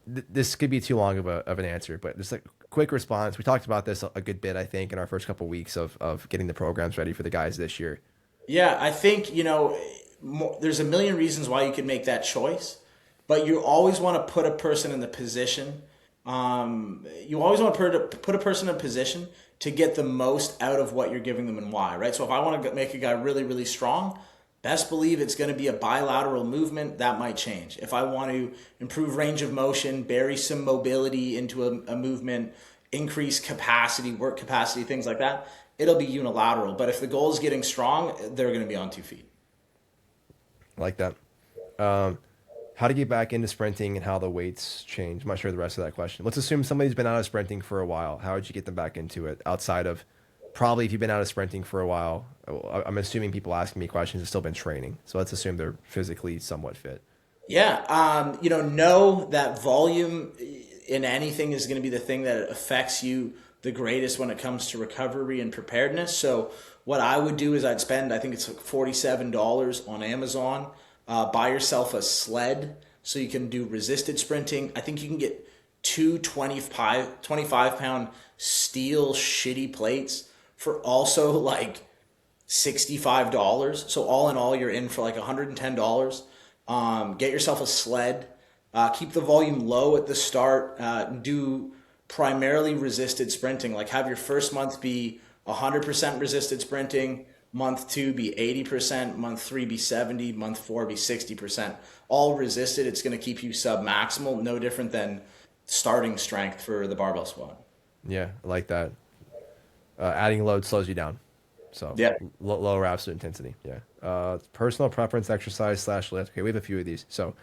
this could be too long of an answer, but just like quick response. We talked about this a good bit, I think, in our first couple weeks of getting the programs ready for the guys this year. Yeah, I think, there's a million reasons why you could make that choice, but you always want to put a person in the position. You always want to put a person in a position to get the most out of what you're giving them and why, right? So if I want to make a guy really, really strong, best believe it's going to be a bilateral movement. That might change. If I want to improve range of motion, bury some mobility into a movement, increase capacity, work capacity, things like that, it'll be unilateral. But if the goal is getting strong, they're going to be on 2 feet. Like that. How to get back into sprinting and how the weights change. I'm not sure the rest of that question. Let's assume somebody's been out of sprinting for a while. How would you get them back into it outside of probably if you've been out of sprinting for a while? I'm assuming people asking me questions have still been training. So let's assume they're physically somewhat fit. Yeah, know that volume in anything is going to be the thing that affects you the greatest when it comes to recovery and preparedness. So what I would do is I'd spend, I think it's like $47 on Amazon, buy yourself a sled so you can do resisted sprinting. I think you can get two 25 pound steel shitty plates for also like $65. So all in all, you're in for like $110. Get yourself a sled. Keep the volume low at the start. Do primarily resisted sprinting. Like have your first month be 100% resisted sprinting. Month two be 80%. Month three be 70. Month four be 60%. All resisted. It's going to keep you sub maximal. No different than starting strength for the barbell squat. Yeah, I like that. Adding load slows you down. So Yeah. lower absolute intensity. Yeah. Personal preference exercise slash lift. Okay, we have a few of these. So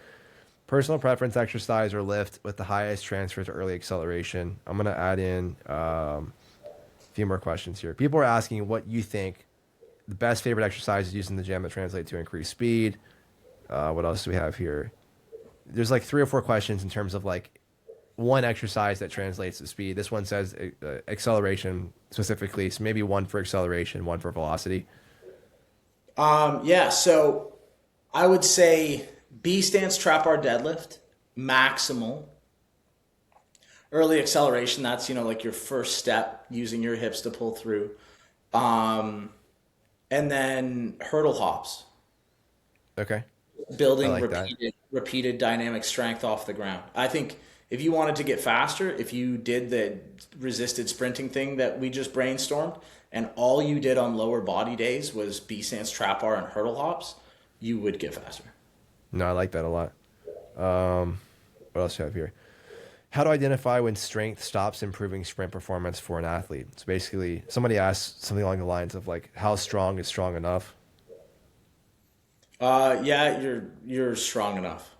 personal preference exercise or lift with the highest transfer to early acceleration. I'm gonna add in a few more questions here. People are asking what you think the best favorite exercises used in the gym that translate to increased speed. What else do we have here? There's like three or four questions in terms of like one exercise that translates to speed. This one says acceleration specifically, so maybe one for acceleration, one for velocity. Yeah, so I would say B stance trap bar deadlift, maximal. Early acceleration, that's, like your first step using your hips to pull through. Um, and then hurdle hops, Okay, I building like that. repeated dynamic strength off the ground. I think if you wanted to get faster, if you did the resisted sprinting thing that we just brainstormed, and all you did on lower body days was B stance trap bar and hurdle hops, you would get faster. No, I like that a lot. What else do I have here? How to identify when strength stops improving sprint performance for an athlete. So basically, somebody asked something along the lines of like, how strong is strong enough? Yeah, you're strong enough.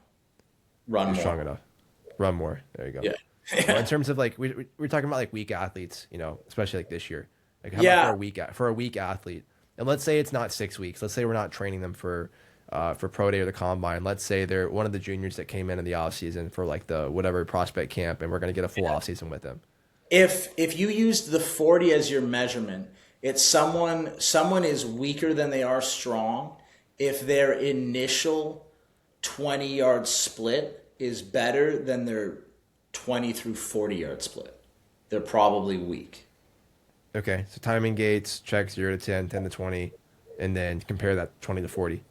Run You're more. strong enough. Run more. There you go. Yeah. Well, in terms of like we're talking about like weak athletes, especially like this year. Like how about Yeah. for a weak athlete? And let's say it's not 6 weeks. Let's say we're not training them for pro day or the combine. Let's say they're one of the juniors that came in the off season for like the whatever prospect camp, and we're gonna get a full off season with them. If you used the 40 as your measurement, it's someone is weaker than they are strong if their initial 20-yard split is better than their 20 through 40-yard split. They're probably weak. Okay, so timing gates check 0 to 10, 10 to 20, and then compare that 20 to 40.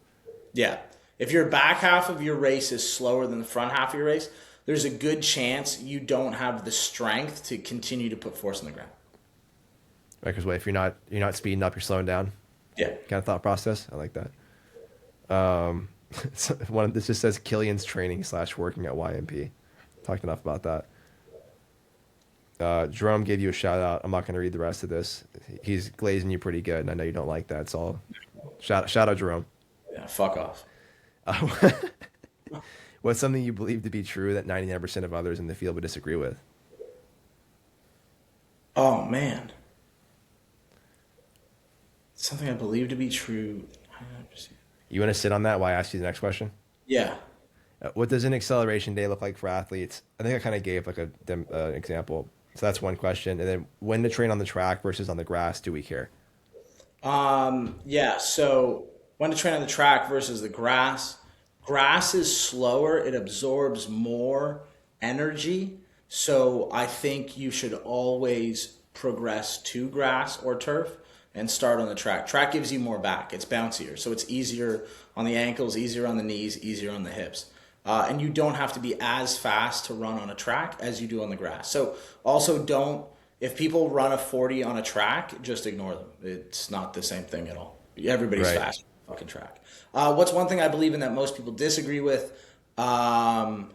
Yeah. If your back half of your race is slower than the front half of your race, there's a good chance you don't have the strength to continue to put force on the ground. Right, because if you're not speeding up, you're slowing down. Yeah. Kind of thought process. I like that. Um, this just says Killian's training / working at YMP. Talked enough about that. Jerome gave you a shout out. I'm not going to read the rest of this. He's glazing you pretty good, and I know you don't like that. It's all shout out Jerome. Yeah, fuck off. Uh, what's something you believe to be true that 99% of others in the field would disagree with? Oh man. Something I believe to be true. You want to sit on that while I ask you the next question? Yeah. What does an acceleration day look like for athletes? I think I kind of gave like example. So that's one question. And then when to train on the track versus on the grass, do we care? Yeah. So when to train on the track versus the grass. Grass is slower. It absorbs more energy. So I think you should always progress to grass or turf and start on the track. Track gives you more back. It's bouncier. So it's easier on the ankles, easier on the knees, easier on the hips. And you don't have to be as fast to run on a track as you do on the grass. So also don't, if people run a 40 on a track, just ignore them. It's not the same thing at all. Everybody's Right. fast on a fucking track. What's one thing I believe in that most people disagree with? That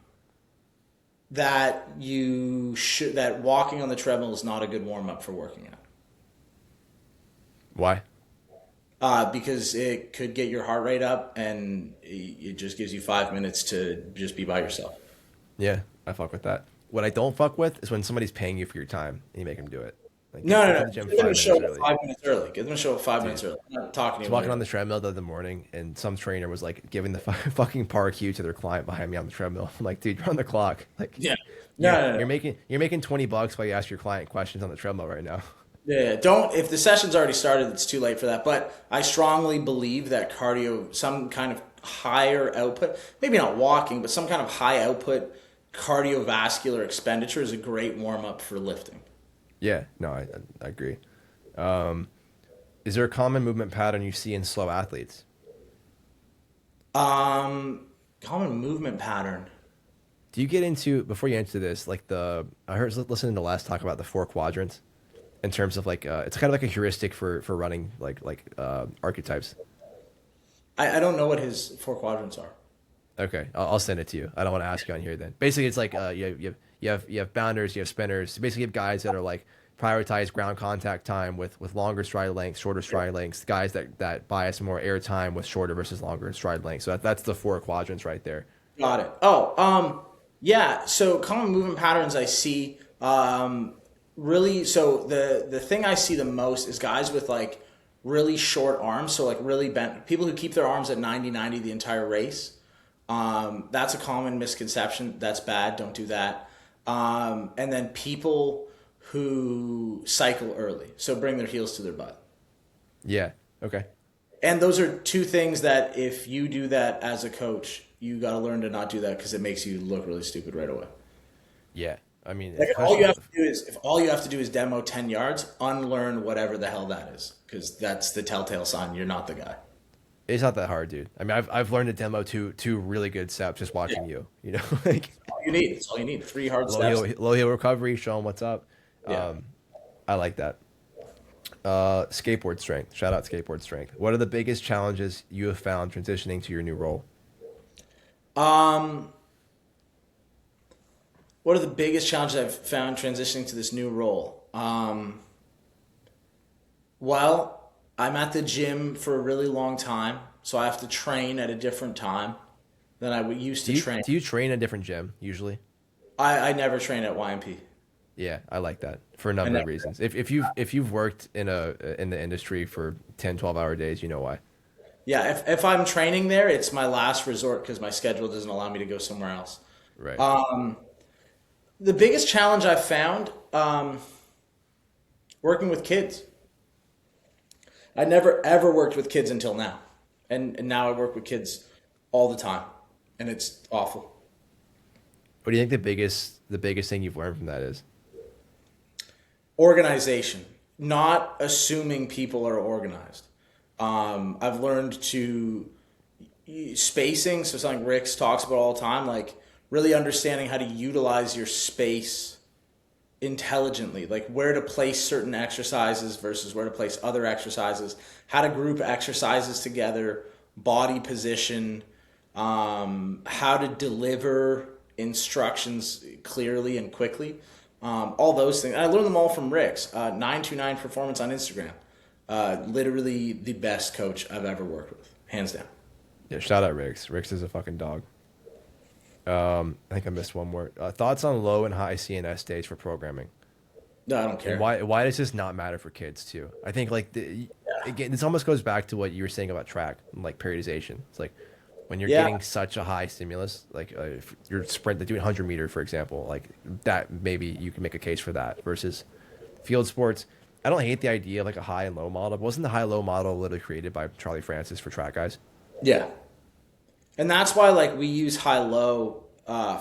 walking on the treadmill is not a good warm up for working out. Why? Because it could get your heart rate up, and it just gives you 5 minutes to just be by yourself. Yeah, I fuck with that. What I don't fuck with is when somebody's paying you for your time and you make them do it. Like No, no, get to no. the gym Get them to 5 minutes show up early. 5 minutes early. Get them to show up five Dude, minutes early. I'm not talking I to was you walking on later. the treadmill the other morning, and some trainer was like giving the fucking par cue to their client behind me on the treadmill. I'm like, dude, you're on the clock. Like, Yeah. No, you're no, no. you're making $20 while you ask your client questions on the treadmill right now. Yeah, don't, if the session's already started, it's too late for that. But I strongly believe that cardio, some kind of higher output, maybe not walking, but some kind of high output cardiovascular expenditure is a great warm up for lifting. Yeah, no, I agree. Is there a common movement pattern you see in slow athletes? Common movement pattern. Do you get into before you answer this, like I heard listening to Les talk about the four quadrants in terms of like it's kind of like a heuristic for running like archetypes. I don't know what his four quadrants are. Okay, I'll send it to you. I don't want to ask you on here then. Basically, it's like you have bounders, you have spinners. Basically, you have guys that are like prioritize ground contact time with longer stride lengths, shorter stride lengths. Guys that bias more air time with shorter versus longer stride lengths. So that's the four quadrants right there. Got it. Oh, yeah. So common movement patterns I see, really. So the thing I see the most is guys with like really short arms. So like really bent people who keep their arms at 90 the entire race. That's a common misconception. That's bad. Don't do that. And then people who cycle early, so bring their heels to their butt. Yeah. Okay. And those are two things that if you do that as a coach, you got to learn to not do that because it makes you look really stupid right away. Yeah. I mean, Like if all you have to do is demo 10 yards, unlearn whatever the hell that is, because that's the telltale sign you're not the guy. it's not that hard, dude. I mean, I've learned to demo two really good steps just watching Yeah. you. You know, like All you need. It's all you need. Three hard low steps. heel recovery, show them what's up. Yeah. I like that. Skateboard strength. Shout out skateboard strength. What are the biggest challenges you have found transitioning to your new role? What are the biggest challenges I've found transitioning to this new role? Well, I'm at the gym for a really long time, so I have to train at a different time than I used to train. Do you train at a different gym usually? I never train at YMP. Yeah, I like that for a I number of never. reasons. If you've worked in the industry for 10, 12 hour days, you know why. Yeah, if I'm training there, it's my last resort because my schedule doesn't allow me to go somewhere else. Right. The biggest challenge I've found, working with kids. I never ever worked with kids until now, and now I work with kids all the time, and it's awful. What do you think the biggest thing you've learned from that is? Organization, not assuming people are organized. I've learned to spacing, so something Rick's talks about all the time, like really understanding how to utilize your space intelligently, like where to place certain exercises versus where to place other exercises, how to group exercises together, body position, how to deliver instructions clearly and quickly, all those things. I learned them all from Rick's 929 Performance on Instagram. Literally the best coach I've ever worked with, hands down. Yeah, shout out Rix. Rix is a fucking dog. I think I missed one more. Thoughts on low and high CNS days for programming, No, I don't care. and why does this not matter for kids too? I think like again, this almost goes back to what you were saying about track and like periodization. It's like when you're Yeah. getting such a high stimulus, like if you're doing 100 meter, for example, like that maybe you can make a case for that versus field sports. I don't hate the idea of like a high and low model, but wasn't the high low model literally created by Charlie Francis for track guys? Yeah. And that's why like we use high low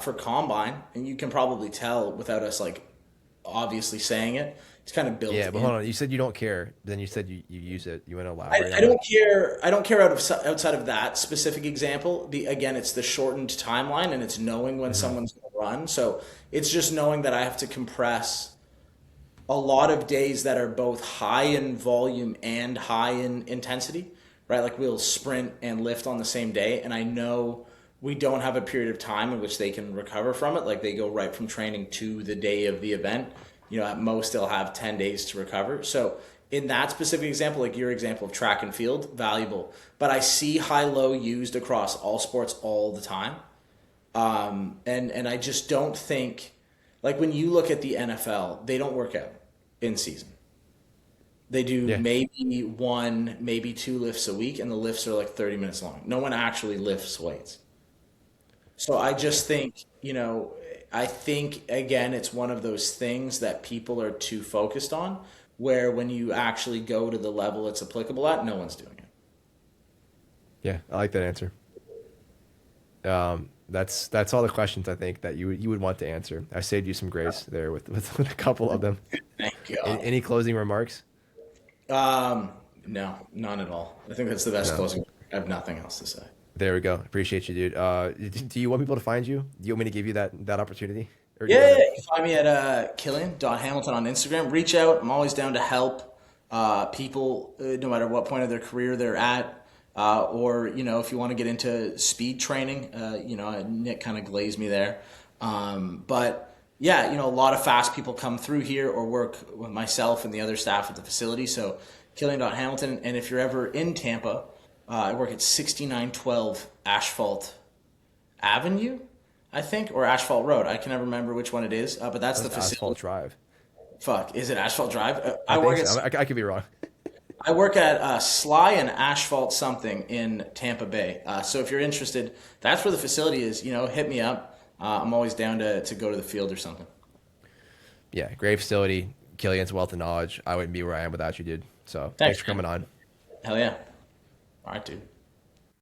for combine, and you can probably tell without us like obviously saying it. It's kind of built Yeah, but in. hold on. You said you don't care. Then you said you use it. You want to elaborate I on that? don't care. I don't care outside of that specific example. Again, it's the shortened timeline, and it's knowing when someone's going to run. So it's just knowing that I have to compress a lot of days that are both high in volume and high in intensity, right? Like we'll sprint and lift on the same day, and I know we don't have a period of time in which they can recover from it. Like they go right from training to the day of the event. You know, at most they'll have 10 days to recover. So in that specific example, like your example of track and field, valuable. But I see high-low used across all sports all the time. And I just don't think, like when you look at the NFL, they don't work out in season. They do Yeah. maybe one, maybe two lifts a week, and the lifts are like 30 minutes long. No one actually lifts weights. So I Yeah. just think, I think again, it's one of those things that people are too focused on, where when you actually go to the level it's applicable at, no one's doing it. Yeah. I like that answer. That's all the questions I think that you would want to answer. I saved you some grace there with a couple of them. Thank God. Any closing remarks? Um, no, none at all. I think that's the best No. closing. I have nothing else to say. There we go. Appreciate you, dude. Do you want people to find you? Do you want me to give you that opportunity, or do you Yeah, want yeah, to? you can find me at Killian.Hamilton on Instagram. Reach out. I'm always down to help people, no matter what point of their career they're at. Or, if you want to get into speed training, Nick kind of glazed me there. But yeah, a lot of fast people come through here or work with myself and the other staff at the facility. So Killian.Hamilton. And if you're ever in Tampa, I work at 6912 Asphalt Avenue, I think, or Asphalt Road. I can never remember which one it is, but that's the That's Asphalt facility. Drive. Fuck, is it Asphalt Drive? I think so. I could be wrong. I work at Sly and Asphalt something in Tampa Bay. So if you're interested, that's where the facility is. Hit me up. I'm always down to go to the field or something. Yeah, great facility. Killian's wealth of knowledge. I wouldn't be where I am without you, dude. So thanks Thanks, for man. coming on. Hell yeah. All right, dude.